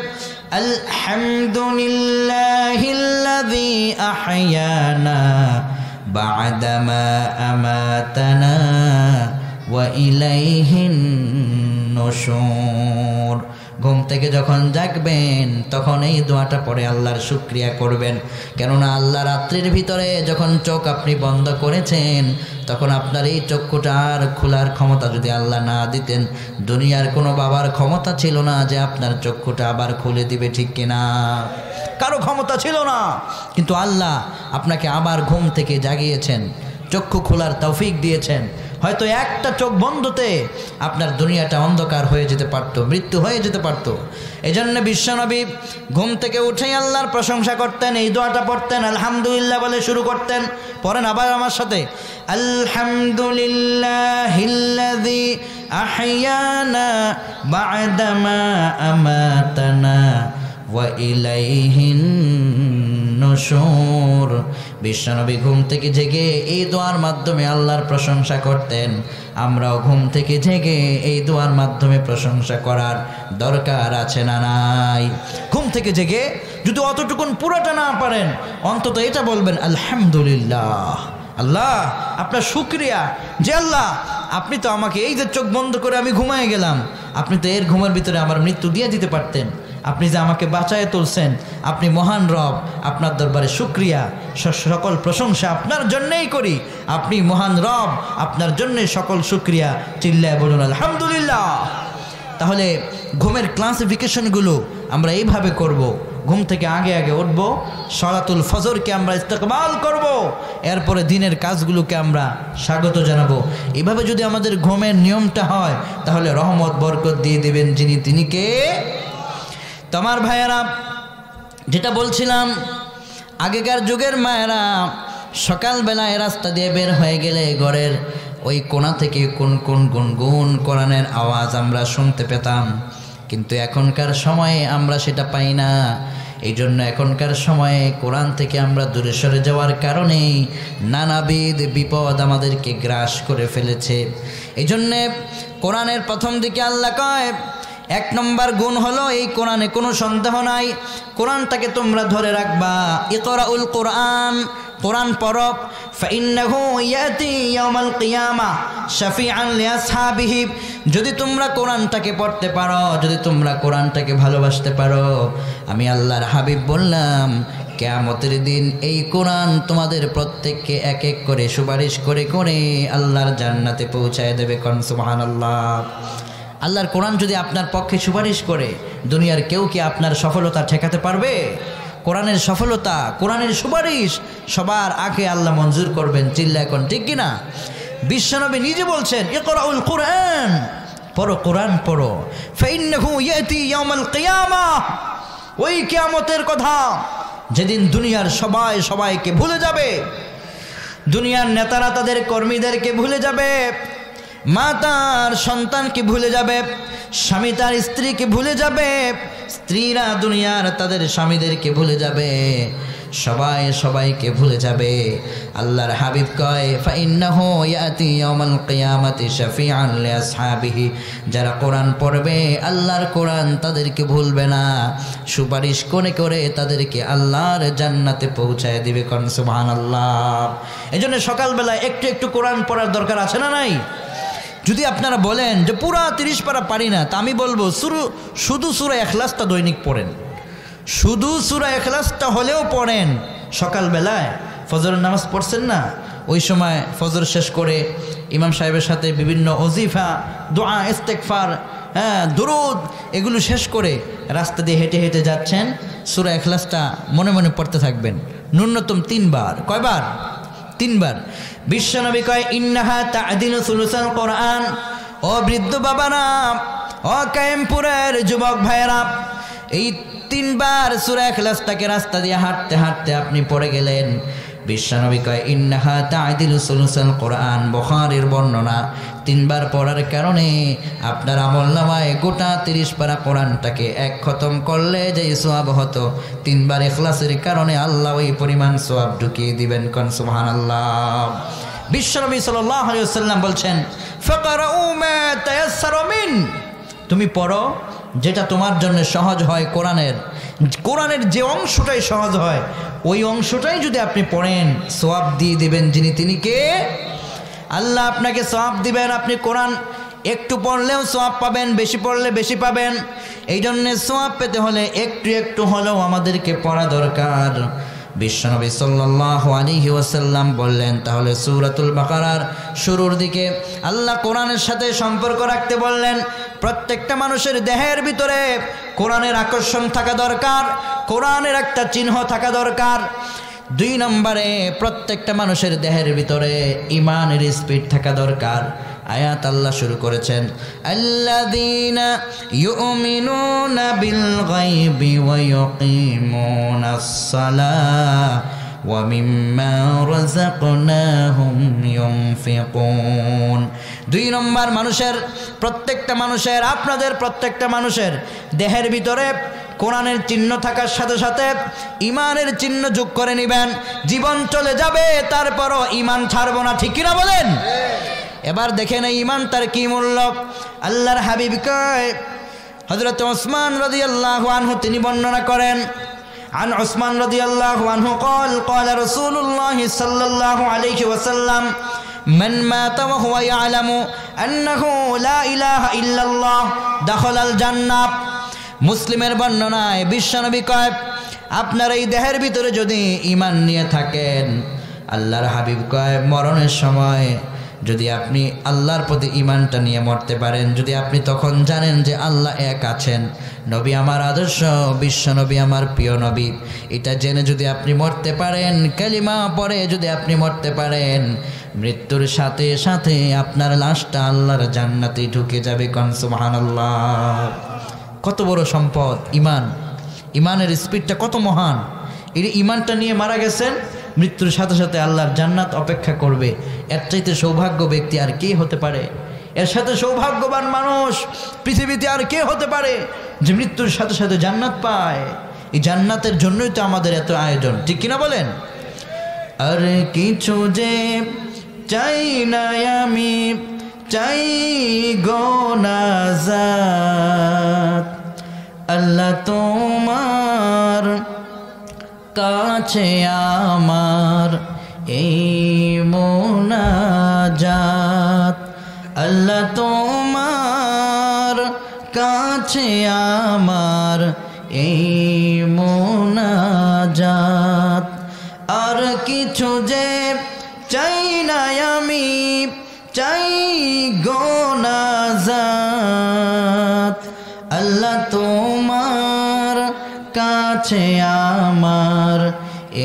আলহামদুলিল্লাহিল্লাযী আহইয়ানা বা'দামা আমাতানা ওয়া ইলাইহিন নুশুর। ঘুম থেকে যখন জাগবেন তখন এই দোয়াটা পড়ে আল্লাহর শুকরিয়া করবেন। কেননা আল্লাহ রাত্রির ভিতরে যখন চোখ আপনি বন্ধ করেছেন তখন আপনার এই চক্ষুটার খোলার ক্ষমতা যদি আল্লাহ না দিতেন, দুনিয়ার কোনো বাবার ক্ষমতা ছিল না যে আপনার চক্ষুটা আবার খুলে দিবে, ঠিক কিনা? কারো ক্ষমতা ছিল না, কিন্তু আল্লাহ আপনাকে আবার ঘুম থেকে জাগিয়েছেন, চক্ষু খোলার তৌফিক দিয়েছেন। হয়তো একটা চোখ বন্ধতে আপনার দুনিয়াটা অন্ধকার হয়ে যেতে পারতো, মৃত্যু হয়ে যেতে পারতো। এজন্য বিশ্বনবী ঘুম থেকে উঠেই আল্লাহর প্রশংসা করতেন, এই দোয়াটা পড়তেন, আলহামদুলিল্লাহ বলে শুরু করতেন। পড়েন আবার আমার সাথে আলহামদুলিল্লাহিল্লাযী আহইয়ানা বা'দামা আমাতানা ওয়া ইলাইহিন নুশুর। বিশ্বনবী ঘুম থেকে জেগে এই দোয়ার মাধ্যমে আল্লাহর প্রশংসা করতেন। আমরাও ঘুম থেকে জেগে এই দোয়ার মাধ্যমে প্রশংসা করার দরকার আছে না নাই? ঘুম থেকে জেগে যদি অতটুকুন পুরোটা না পারেন অন্তত এটা বলবেন আলহামদুলিল্লাহ, আল্লাহ আপনার শুকরিয়া যে আল্লাহ আপনি তো আমাকে এই যে চোখ বন্ধ করে আমি ঘুমায় গেলাম, আপনি তো এর ঘুমের ভিতরে আমার মৃত্যু দিয়ে দিতে পারতেন। আপনি যে আমাকে বাঁচায় তুলছেন, আপনি মহান রব, আপনার দরবারে শুকরিয়া, সকল প্রশংসা আপনার জন্যেই করি। আপনি মহান রব, আপনার জন্যে সকল শুকরিয়া। চিল্লায় বলুন আলহামদুলিল্লাহ। তাহলে ঘুমের ক্লাসিফিকেশনগুলো আমরা এইভাবে করব। ঘুম থেকে আগে আগে উঠব, সালাতুল ফজরকে আমরা ইস্তেকবাল করব, এরপরে দিনের কাজগুলোকে আমরা স্বাগত জানাবো। এইভাবে যদি আমাদের ঘুমের নিয়মটা হয়, তাহলে রহমত বরকত দিয়ে দেবেন যিনি, তিনি কে? তোমার ভাইয়েরা, যেটা বলছিলাম, আগেকার যুগের মায়েরা সকালবেলায় রাস্তা দিয়ে বের হয়ে গেলে ঘরের ওই কোণা থেকে কোন কোন গুনগুন কোরআনের আওয়াজ আমরা শুনতে পেতাম। কিন্তু এখনকার সময়ে আমরা সেটা পাই না। এই জন্য এখনকার সময়ে কোরআন থেকে আমরা দূরে সরে যাওয়ার কারণেই নানাবিধ বিপদ আমাদেরকে গ্রাস করে ফেলেছে। এই জন্যে কোরআনের প্রথম দিকে আল্লাহ কয়, 1 নম্বর গুণ হলো এই কোরআনে কোনো সন্দেহ নাই, কোরআনটাকে তোমরা ধরে রাখবা। ইকরাউল কোরআন, কোরআন পড়ো। ফাইন্নাহু ইয়াতি ইয়াউমাল কিয়ামাহ শাফিআন লিআসহাবিহি। যদি তোমরা কোরআনটাকে পড়তে পারো, যদি তোমরা কোরআনটাকে ভালোবাসতে পারো, আমি আল্লাহর হাবিব বললাম, কিয়ামতের দিন এই কোরআন তোমাদের প্রত্যেককে এক এক করে সুপারিশ করে করে আল্লাহর জান্নাতে পৌঁছায় দেবে। কোন সুবহানাল্লাহ। আল্লাহর কোরআন যদি আপনার পক্ষে সুপারিশ করে, দুনিয়ার কেউ কি আপনার সফলতা ঠেকাতে পারবে? কোরআনের সফলতা, কোরআনের সুপারিশ সবার আগে আল্লাহ মঞ্জুর করবেন। চিল্লা এখন ঠিক কিনা? বিশ্বনবী নিজে বলছেন, ইকরাউল কোরআন, পড়ো, কোরআন পড়ো। ফাইন্নাহু ইয়াতি ইয়াউমাল কিয়ামাহ, ওই কিয়ামতের কথা যেদিন দুনিয়ার সবাই সবাইকে ভুলে যাবে, দুনিয়ার নেতারা তাদের কর্মীদেরকে ভুলে যাবে, মা তার সন্তানকে ভুলে যাবে, স্বামী তার স্ত্রীকে ভুলে যাবে, স্ত্রীরা দুনিয়ার তাদের স্বামীদেরকে ভুলে যাবে, সবাই সবাইকে ভুলে যাবে। আল্লাহর হাবিব কয়, ফাইন্নাহু ইয়াতি ইয়াউমাল কিয়ামাতি শাফিআন লিআসহাবিহি। যারা কোরআন পড়বে, আল্লাহর কোরআন তাদেরকে ভুলবে না, সুপারিশ করে করে তাদেরকে আল্লাহর জান্নাতে পৌঁছায় দিবে। কোন সুবহানাল্লাহ। এজন্য সকালবেলা একটু একটু কোরআন পড়ার দরকার আছে না নাই? যদি আপনারা বলেন যে পুরা 30 পারা পারি না, তা আমি বলবো শুধু সূরা ইখলাসটা দৈনিক পড়েন, শুধু সূরা ইখলাসটা হলেও পড়েন। সকালবেলায় ফজরের নামাজ পড়ছেন না, ওই সময় ফজর শেষ করে ইমাম সাহেবের সাথে বিভিন্ন ওজিফা, দোয়া, ইস্তেগফার, দুরুদ, এগুলো শেষ করে রাস্তা দিয়ে হেঁটে হেঁটে যাচ্ছেন, সূরা ইখলাসটা মনে মনে পড়তে থাকবেন, ন্যূনতম 3 বার। কয়বার? 3 বার। বিশ্বনবী কয়, ইন্নাহা তা'দিলু সুলুসাল কোরআন। ও বৃদ্ধ বাবারা, ও কায়েমপুরের যুবক ভাইয়েরা, এই 3 বার সূরা ইখলাসটাকে রাস্তা দিয়ে হাঁটতে হাঁটতে আপনি পড়ে গেলেন। বিশ্বনবী কয়, ইন্নাহা তা'দিলু সুলুসাল কোরআন। বুখারীর বর্ণনা। 3 বার পড়ার কারণে আপনার আমলনামায় গোটা 30 পারা কোরআনটাকে এক খতম করলে যে সওয়াব হতো, 3 বার ইখলাসের কারণে আল্লাহ ওই পরিমাণ সওয়াব ঢুকিয়ে দিবেন। কোন সুবহানাল্লাহ। বিশ্বনবী সাল্লাল্লাহু আলাইহি ওয়াসাল্লাম বলছেন, ফাকরাউ মা তায়াসসারা মিন। তুমি পড়ো যেটা তোমার জন্য সহজ হয়। কোরআনের যে অংশটাই সহজ হয়, ওই অংশটাই যদি আপনি পড়েন, সওয়াব দিয়ে দিবেন যিনি, তিনি কে? আল্লাহ আপনাকে সওয়াব দিবেন। আপনি কোরআন একটু পড়লেও সওয়াব পাবেন, বেশি পড়লে বেশি পাবেন। এই জন্যে সওয়াব পেতে হলে একটু একটু হলেও আমাদেরকে পড়া দরকার। বিশ্বনবী সাল্লাল্লাহু আলাইহি ওয়াসাল্লাম বললেন, তাহলে সূরাতুল বাকারার শুরুর দিকে আল্লাহ কোরআনের সাথে সম্পর্ক রাখতে বললেন। প্রত্যেকটা মানুষের দেহের ভিতরে কোরআনের আকর্ষণ থাকা দরকার, কোরআনের একটা চিহ্ন থাকা দরকার। 2 নম্বরে প্রত্যেকটা মানুষের দেহের ভিতরে ঈমানের স্পিড থাকা দরকার। আয়াত আল্লাহ শুরু করেছেন, আল্লাযীনা ইউমিনুনা বিল গায়বি ওয়া ইউকিমুনাস সালাহ ওয়া মিম্মা রাযাকনাহুম ইউনফিকুন। 2 নম্বর, মানুষের, প্রত্যেকটা মানুষের, আপনাদের প্রত্যেকটা মানুষের দেহের ভিতরে কোরআনের চিহ্ন থাকার সাথে সাথে ঈমানের চিহ্ন যোগ করে নেবেন। জীবন চলে যাবে, তারপরও ঈমান ছাড়বো না। ঠিক কিনা বলেন? এবার দেখেন এই ঈমান তার কি মূল্য। আল্লাহর হাবিব কয়, হযরত ওসমান রাদিয়াল্লাহু আনহু তিনি বর্ণনা করেন, عن عثمان رضي الله عنه قال قال رسول الله صلى الله عليه وسلم من مات وهو يعلم আন্নাহু লা ইলাহা ইল্লাল্লাহ দাখালাল জান্নাহ। মুসলিমের বর্ণনায় বিশ্বনবী কয়, আপনার এই দেহের ভিতরে যদি ঈমান নিয়ে থাকেন, আল্লাহর হাবিব কয় মরণের সময় যদি আপনি আল্লাহর প্রতি ঈমানটা নিয়ে মরতে পারেন, যদি আপনি তখন জানেন যে আল্লাহ এক আছেন, নবী আমার আদর্শ, বিশ্ব নবী আমার প্রিয় নবী, এটা জেনে যদি আপনি মরতে পারেন, কালিমা পড়ে যদি আপনি মরতে পারেন, মৃত্যুর সাথে সাথে আপনার লাশটা আল্লাহর জান্নাতে ঢুকে যাবে। কোন সুবহানাল্লাহ। কত বড় সম্পদ ঈমান, ঈমানের স্পিডটা কত মহান। এই ঈমানটা নিয়ে মারা গেছেন, মৃত্যুর সাথে সাথে আল্লাহর জান্নাত অপেক্ষা করবে। এর চাইতে সৌভাগ্য ব্যক্তি আর কে হতে পারে? এর সাথে সৌভাগ্যবান মানুষ পৃথিবীতে আর কে হতে পারে যে মৃত্যুর সাথে সাথে জান্নাত পায়? এই জান্নাতের জন্যই তো আমাদের এত আয়োজন, ঠিক কিনা বলেন? আর কিছু যে চাই না আমি, চাই গো নাজাত, আল্লাহ তোমার কাছে আমার এই মোনাজাত, আল্লাহ তোমার কাছে আমার এই মোনাজাত। আর কিছু যে চাই না আমি, চাই গো নাজাত, আল্লাহ তোমার কাছে আমার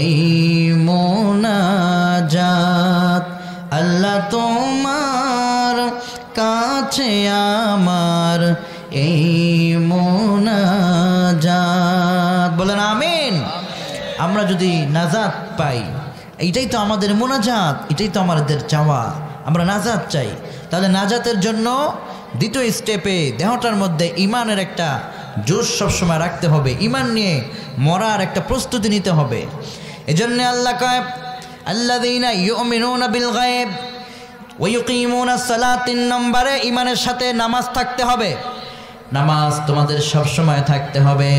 এই মোনাজাত, আল্লাহ তোমার কাছে আমার এই মোনাজাত। বলেন আমিন। আমরা যদি নাজাত পাই, এইটাই তো আমাদের মোনাজাত, এটাই তো আমাদের চাওয়া। আমরা নাজাত চাই, তাহলে নাজাতের জন্য দ্বিতীয় স্টেপে দেহটার মধ্যে ঈমানের একটা জোশ সবসময় রাখতে হবে, ঈমান নিয়ে মরার একটা প্রস্তুতি নিতে হবে। এজন্য আল্লাহ কয়, আল্লাযীনা ইউমিনুনা বিল গায়ব ওয়া ইউকিমুনাস সালাত। 3 নম্বরে ঈমানের সাথে নামাজ থাকতে হবে। নামাজ তোমাদের সব সময় থাকতে হবে।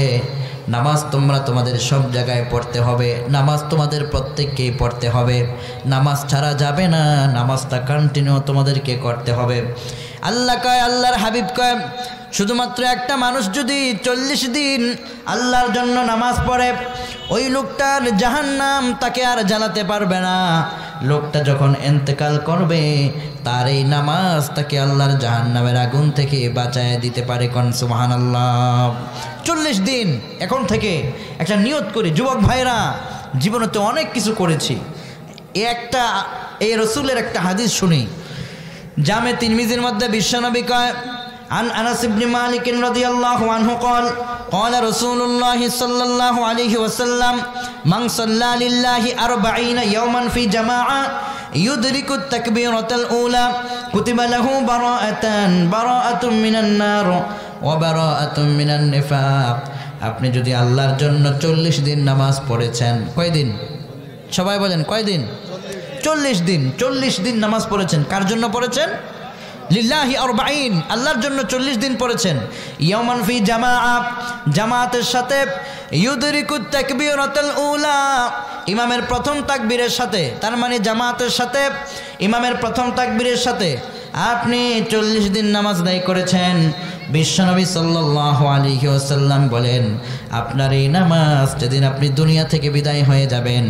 নামাজ তোমরা তোমাদের সব জায়গায় পড়তে হবে। নামাজ তোমাদের প্রত্যেককেই পড়তে হবে। নামাজ ছাড়া যাবে না, নামাজটা কন্টিনিউ তোমাদেরকে করতে হবে। আল্লাহ কয়, আল্লাহর হাবিব কয়, শুধুমাত্র একটা মানুষ যদি 40 দিন আল্লাহর জন্য নামাজ পড়ে, ওই লোকটার জাহান্নাম তাকে আর জ্বালাতে পারবে না। লোকটা যখন ইন্তেকাল করবে, তার এই নামাজ তাকে আল্লাহর জাহান্নামের আগুন থেকে বাঁচায় দিতে পারে। কোন সুবহানাল্লাহ। 40 দিন এখন থেকে একটা নিয়ত করি, যুবক ভাইরা, জীবনে তো অনেক কিছু করেছি, এই রসুলের একটা হাদিস শুনি। জামে তিরমিজির মধ্যে বিশ্বনবী কয়, عن أنس بن مالك رضي الله عنه قال قال رسول الله صلى الله عليه وسلم من صلى لله 40 يوما في جماعة يدرك التكبيرة الأولى كتب له براءة من النار وبراءة من النفاق। আপনি যদি আল্লাহর জন্য 40 দিন নামাজ পড়েছেন, কয় দিন? সবাই বলেন কয় দিন? 40 দিন। 40 দিন নামাজ পড়েছেন। কার জন্য পড়েছেন? লিল্লাহি 40, আল্লাহর জন্য 40 দিন পড়েছেন। ইয়ামান ফি জামাআ, জামাতের সাথে, ইউদরিকুত তাকবীরাতুল উলা, ইমামের প্রথম তাকবীরের সাথে। তার মানে জামাতের সাথে, ইমামের প্রথম তাকবীরের সাথে আপনি 40 দিন নামাজ আদায় করেছেন। বিশ্বনবী সাল্লাল্লাহু আলাইহি ওয়াসাল্লাম বলেন, আপনার এই নামাজ যেদিন আপনি দুনিয়া থেকে বিদায় হয়ে যাবেন,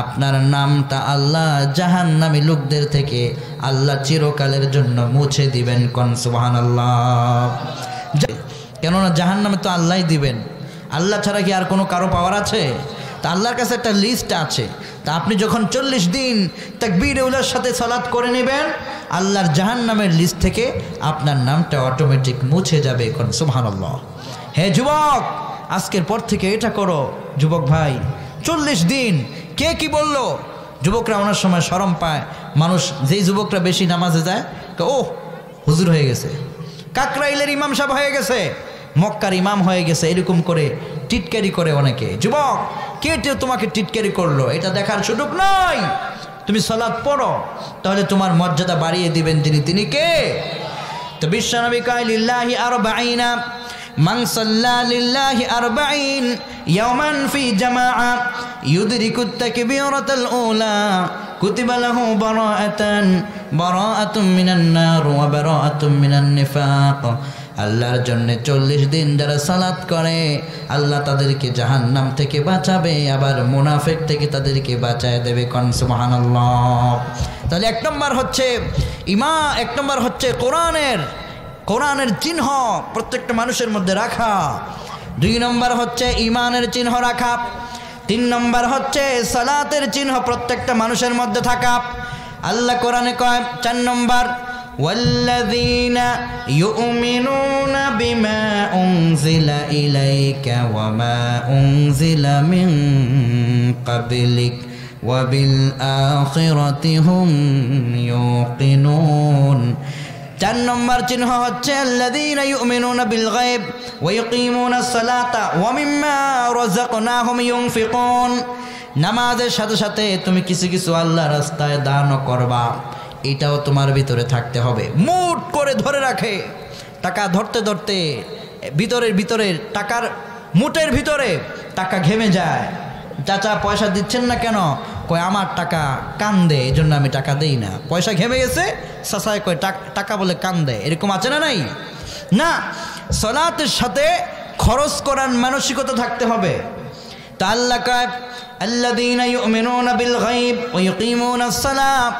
আপনার নামটা আল্লাহ জাহান্নামী লোকদের থেকে আল্লাহ চিরকালের জন্য মুছে দিবেন। কোন সুবহানাল্লাহ। কেননা জাহান্নামে তো আল্লাহই দিবেন, আল্লাহ ছাড়া কি আর কোনো কারো পাওয়ার আছে? তা আল্লাহর কাছে একটা লিস্ট আছে। তা আপনি যখন 40 দিন তাকবীর উলার সাথে সালাত করে নেবেন, আল্লাহর জাহান্নামের লিস্ট থেকে আপনার নামটা অটোমেটিক মুছে যাবে। কোন সুবহানাল্লাহ। হে যুবক, আজকের পর থেকে এটা করো। যুবক ভাই, 40 দিন কে কি বলল? যুবকরা ওনার সময় শরম পায়। মানুষ, যেই যুবকরা বেশি নামাজে যায়, ও হুজুর হয়ে গেছে, কাকরাইলের ইমাম সাহেব হয়ে গেছে, মক্কার ইমাম হয়ে গেছে, এরকম করে টিটকারি করে অনেকে। যুবক, কে তোমাকে টিটকারি করলো এটা দেখার সুযোগ নাই। তুমি সালাত পড়ো, তাহলে তোমার মর্যাদা বাড়িয়ে দিবেন যিনি, তিনি কে? তো বিশ্বনবী কয়, লিল্লাহি 40, মান সাল্লা লিল্লাহি 40 ইয়াওমান ফি জামাআ ইউদরিকুত তাকবীরাতুল উলা কুতিবা লাহু বারাআতুম মিনান নার ওয়া বারাআতুম মিনান নিফাক। আল্লাহর জন্য 40 দিন যারা সালাত করে আল্লাহ তাদেরকে জাহান্নাম থেকে বাঁচাবে, আবার মুনাফিক থেকে তাদেরকে বাঁচায় দেবে। কোন সুবহানাল্লাহ। তাহলে এক নম্বর হচ্ছে কোরআনের চিহ্ন প্রত্যেকটা মানুষের মধ্যে রাখা। 2 নম্বর হচ্ছে ঈমানের চিহ্ন রাখা। 3 নম্বর হচ্ছে সালাতের চিহ্ন প্রত্যেকটা মানুষের মধ্যে থাকা। আল্লাহ কোরআনে কয় 4 নম্বর, والذين يؤمنون بما أنزل إليك وما أنزل من قبلك وبالآخرة هم يوقنون। 4 নম্বর চিহ্ন হচ্ছে আল্লাযীনা ইউমিনুনা বিল গায়ব ওয়া ইয়াকিমুনাস সালাতা ওয়া মিম্মা রাযাকনাহুম ইউনফিকুন। নামাজের সাথে সাথে তুমি কিছু কিছু আল্লাহর রাস্তায় দান করবা, এটাও তোমার ভিতরে থাকতে হবে। মুঠ করে ধরে রাখে, টাকা ধরতে ধরতে ভিতরে টাকার মুঠের ভিতরে টাকা ঘেমে যায়। চাচা পয়সা দিচ্ছেন না কেন? কয় আমার টাকা কান্দে, এই জন্য আমি টাকা দেই না। পয়সা ঘেমে গেছে, চাচায় কয় টাকা বলে কান্দে। এরকম আছে না নাই? না, সালাতের সাথে খরচ করার মানসিকতা থাকতে হবে। তা আল্লাহ কয় আল্লাযীনা ইউমিনুনা বিল গায়ব ওয়া ইয়াকিমুনাস সালাত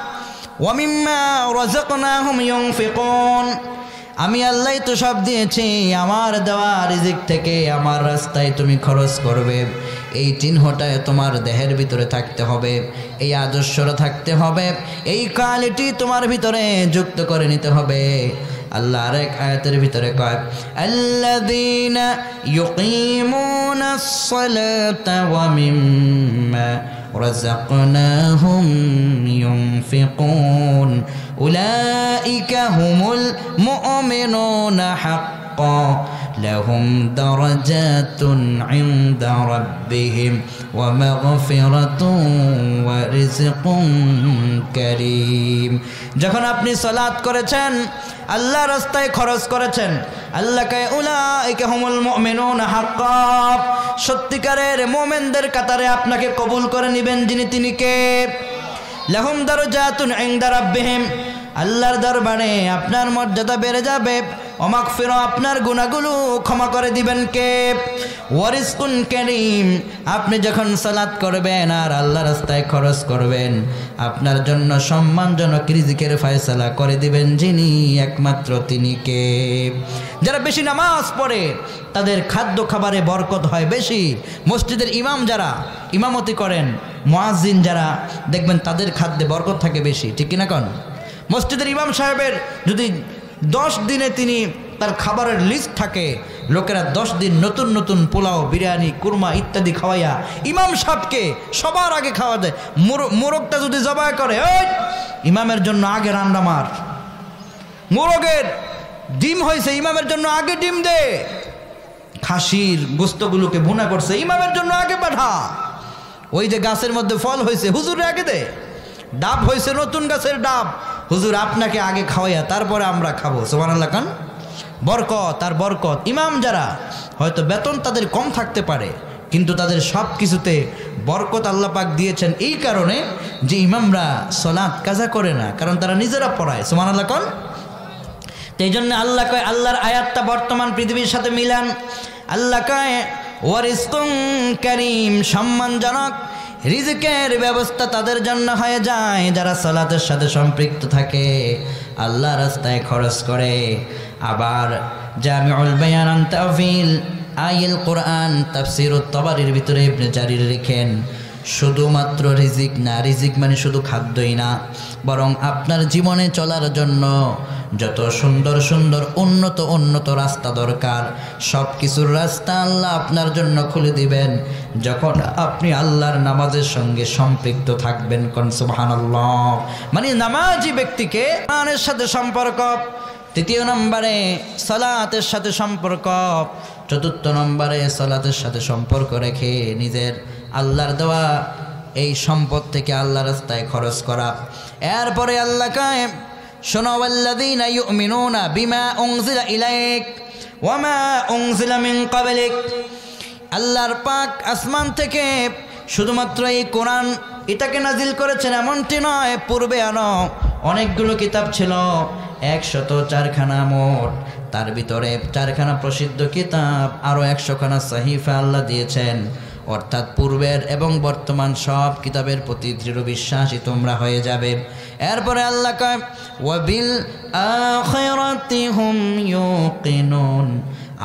ওয়া মিম্মা রাযাকনাহুম ইউনফিকুন। আমি আল্লাহ তো সব দিয়েছি, আমার দেওয়া রিজিক থেকে আমার রাস্তায় তুমি খরচ করবে। এই চিহ্নটায় তোমার দেহের ভিতরে থাকতে হবে, এই আদর্শটা থাকতে হবে, এই কোয়ালিটি তোমার ভিতরে যুক্ত করে নিতে হবে। আল্লাহ আরেক আয়াতের ভিতরে কয় আল্লাযীনা ইউকিমুনাস সালাতা ওয়া মিম্মা রাযাকনাহুম ইউনফিকুন উলাইকা হুমুল মুমিনুনা হাক্কান লাহুম দারাজাতুন ইনদা রাব্বিহিম ওয়া মাগফিরাতুন ওয়া রিজকুন কারীম। যখন আপনি সালাত করেছেন, আল্লাহ রাস্তায় খরচ করেছেন, আল্লাহ কয় উলাইকা হুমুল মুমিনুনা হাক্কান, সত্যিকারের মুমিনদের কাতারে আপনাকে কবুল করে নেবেন যিনি, তিনি কে? লাহুম দারাজাতুন ইনদা রাব্বিহিম, আল্লাহর দরবারে আপনার মর্যাদা বেড়ে যাবে। ওমাগফিরা, আপনার গুনাহগুলো ক্ষমা করে দিবেন কে? ওয়া রিজকুন কারীম, আপনি যখন সালাত করবেন আর আল্লাহর রাস্তায় খরচ করবেন, আপনার জন্য সম্মানজনক রিজিকের ফয়সালা করে দিবেন যিনি, একমাত্র তিনি কে? যারা বেশি নামাজ পড়ে তাদের খাদ্য খাবারে বরকত হয় বেশি। মসজিদের ইমাম যারা ইমামতি করেন, মুয়াজ্জিন যারা, দেখবেন তাদের খাদ্যে বরকত থাকে বেশি, ঠিক কিনা কোন? মসজিদের ইমাম সাহেবের যদি 10 দিনে তিনি তার খাবারের লিস্ট থাকে, লোকেরা 10 দিন নতুন নতুন পোলাও, বিরিয়ানি, কুরমা ইত্যাদি খাওয়াইয়া ইমাম সাহেবকে সবার আগে খাওয়া দেয়। মোরগটা যদি জবাই করে, ওই ইমামের জন্য আগে রান্না মার। মোরগের ডিম হয়েছে, ইমামের জন্য আগে ডিম দে। খাসির গোস্তগুলোকে ভুনা করছে, ইমামের জন্য আগে পাঠা। ওই যে গাছের মধ্যে ফল হয়েছে, হুজুরে আগে দে। ডাব হয়েছে, নতুন গাছের ডাব, হুজুর আপনাকে আগে খাওয়াইয়া তারপরে আমরা খাবো। সুবহানাল্লাহ খান। বরকত আর বরকত। ইমাম যারা, হয়তো বেতন তাদের কম থাকতে পারে, কিন্তু তাদের সব কিছুতে বরকত আল্লাহ পাক দিয়েছেন এই কারণে যে ইমামরা সালাত কাজা করে না, কারণ তারা নিজেরা পড়ায়। সুবহানাল্লাহ খান। তো এই জন্য আল্লাহ কয়, আল্লাহর আয়াতটা বর্তমান পৃথিবীর সাথে মিলান। আল্লাহ কয় ওয়া রিজকুন কারীম, সম্মানজনক রিজিকের ব্যবস্থা তাদের জন্য হয়ে যায় যারা সালাতের সাথে সম্পৃক্ত থাকে, আল্লাহ রাস্তায় খরচ করে। আবার জামিউল বায়ান আন তাফসির আয়াল কোরআন তাফসিরুত তাবারির ভিতরে ইবনে জারির লিখেন, শুধুমাত্র রিজিক না, রিজিক মানে শুধু খাদ্যই না, বরং আপনার জীবনে চলার জন্য যত সুন্দর সুন্দর উন্নত রাস্তা দরকার, সব কিছুর রাস্তা আল্লাহ আপনার জন্য খুলে দিবেন যখন আপনি আল্লাহর নামাজের সঙ্গে সম্পৃক্ত থাকবেন। কোন সুবহানাল্লাহ। মানে নামাজি ব্যক্তিকে কোরআনের সাথে সম্পর্ক, 3 নম্বরে সালাতের সাথে সম্পর্ক, 4 নম্বরে সালাতের সাথে সম্পর্ক রেখে নিজের আল্লাহর দেওয়া এই সম্পদ থেকে আল্লাহর রাস্তায় খরচ করা। এরপরে আল্লাহ কয় শোনো, ওয়াল্লাযীনা ইউমিনুনা বিমা উনজিলা ইলাইক ওয়া মা উনজিলা মিন ক্বাবলিক, আল্লাহর পাক আসমান থেকে শুধুমাত্র এই কোরআন এটাকে নাজিল করেছেন এমনটি নয়, পূর্বে আরো অনেকগুলো কিতাব ছিল, 104খানা মোট, তার ভিতরে 4খানা প্রসিদ্ধ কিতাব, আরো 100খানা সাহিফা আল্লাহ দিয়েছেন। অর্থাৎ পূর্বের এবং বর্তমান সব কিতাবের প্রতি দৃঢ় বিশ্বাসী তোমরা হয়ে যাবে। এরপরে আল্লাহ কয় ওয়াবিল আখিরাতি হুম ইউকিনুন,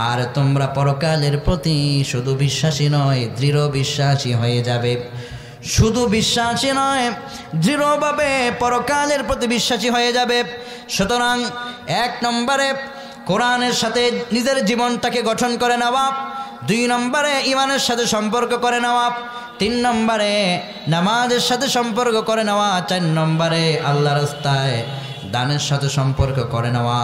আর তোমরা পরকালের প্রতি শুধু বিশ্বাসী নয় দৃঢ় বিশ্বাসী হয়ে যাবে। শুধু বিশ্বাসী নয়, দৃঢ়ভাবে পরকালের প্রতি বিশ্বাসী হয়ে যাবে। সুতরাং 1 নম্বরে কোরআনের সাথে নিজের জীবনটাকে গঠন করে নেওয়া, 2 নম্বরে ইমানের সাথে সম্পর্ক করে নেওয়া, 3 নম্বরে নামাজের সাথে সম্পর্ক করে নেওয়া, 4 নম্বরে আল্লাহর রাস্তায় দানের সাথে সম্পর্ক করে নেওয়া,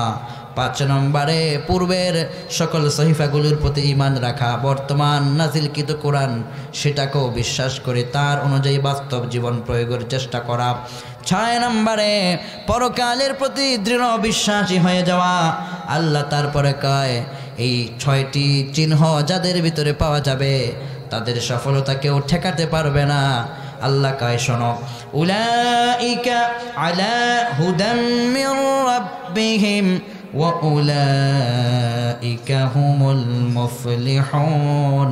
5 নম্বরে পূর্বের সকল সহিফাগুলোর প্রতি ঈমান রাখা, বর্তমান নাজিলকৃত কোরআন সেটাকেও বিশ্বাস করে তার অনুযায়ী বাস্তব জীবন প্রয়োগের চেষ্টা করা, 6 নম্বরে পরকালের প্রতি দৃঢ় বিশ্বাসী হয়ে যাওয়া। আল্লাহ তারপরে কয় এই 6টি চিহ্ন যাদের ভিতরে পাওয়া যাবে তাদের সফলতা কেউ ঠেকাতে পারবে না। আল্লাহ কয় শোনো, উলাইকা আলা হুদাম মির রাব্বিহিম ওয়া উলাইকা হুমুল মুফলিহুন।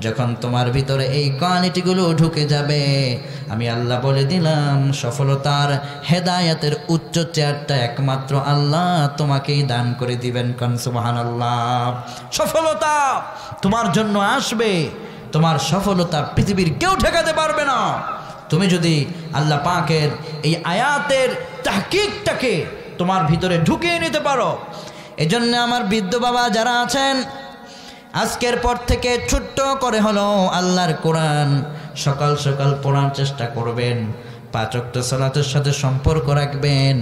যখন তোমার ভিতরে এই কোয়ালিটিগুলো ঢুকে যাবে, আমি আল্লাহ বলে দিলাম সফলতার হেদায়েতের উচ্চ চেয়ারটা একমাত্র আল্লাহ তোমাকেই দান করে দিবেন। কোন সুবহানাল্লাহ। সফলতা তোমার জন্য আসবে, তোমার সফলতা পৃথিবীর কেউ ঠেকাতে পারবে না। তুমি যদি আল্লাহ পাকের এই আয়াতের তাহকিকটাকে তোমার ভিতরে ঢুকিয়ে নিতে পারো। এজন্য আমার বৃদ্ধ বাবা যারা আছেন, আজকের পর থেকে ছোট্ট করে হলো আল্লাহর কোরআন সকাল সকাল পড়ার চেষ্টা করবেন, 5 ওয়াক্ত সালাতের সাথে সম্পর্ক রাখবেন,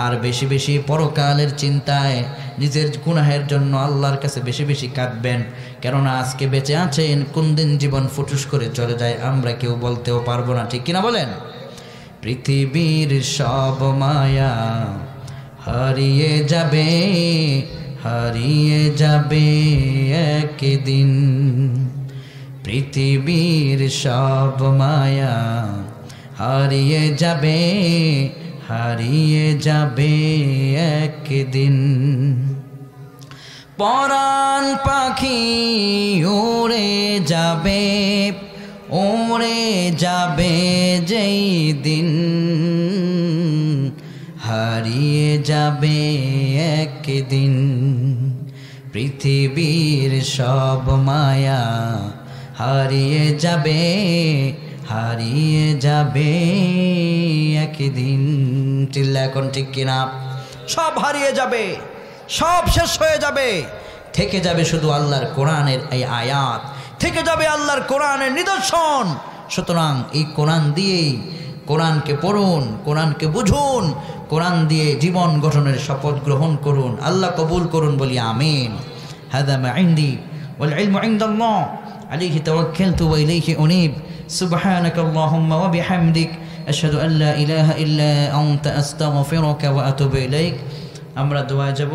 আর বেশি বেশি পরকালের চিন্তায় নিজের গুনাহের জন্য আল্লাহর কাছে বেশি বেশি কাঁদবেন। কেননা আজকে বেঁচে আছেন, কোন দিন জীবন ফুটুস করে চলে যায় আমরা কেউ বলতেও পারবো না, ঠিক কিনা বলেন? পৃথিবীর সব মায়া হারিয়ে যাবে, হারিয়ে যাবে একদিন। পৃথিবীর সব মায়া হারিয়ে যাবে, হারিয়ে যাবে একদিন। পরাণ পাখি উড়ে যাবে, উড়ে যাবে যেই দিন, হারিয়ে যাবে একদিন। পৃথিবীর সব মায়া হারিয়ে যাবে, হারিয়ে যাবে একদিন। চিল্লা এখন ঠিক কিনা? সব হারিয়ে যাবে, সব শেষ হয়ে যাবে, থেকে যাবে শুধু আল্লাহর কোরআনের এই আয়াত, থেকে যাবে আল্লাহর কোরআনের নিদর্শন। সুতরাং এই কোরআন দিয়েই কোরআনকে পড়ুন, কোরআনকে বুঝুন, কোরআন দিয়ে জীবন গঠনের শপথ গ্রহণ করুন। আল্লাহ কবুল করুন, বলি আমিন। হাদা মা ইনদি ওয়াল ইলমু ইনদাল্লাহ আলাইহি তাওয়াক্কালতু ওয়া ইলাইহি উনীব। সুবহানাকা আল্লাহুম্মা ওয়া বিহামদিক আশহাদু আল্লা ইলাহা ইল্লা আনতা আস্তাগফিরুকা ওয়া আতুবু ইলাইক। আমরা দোয়া যাব।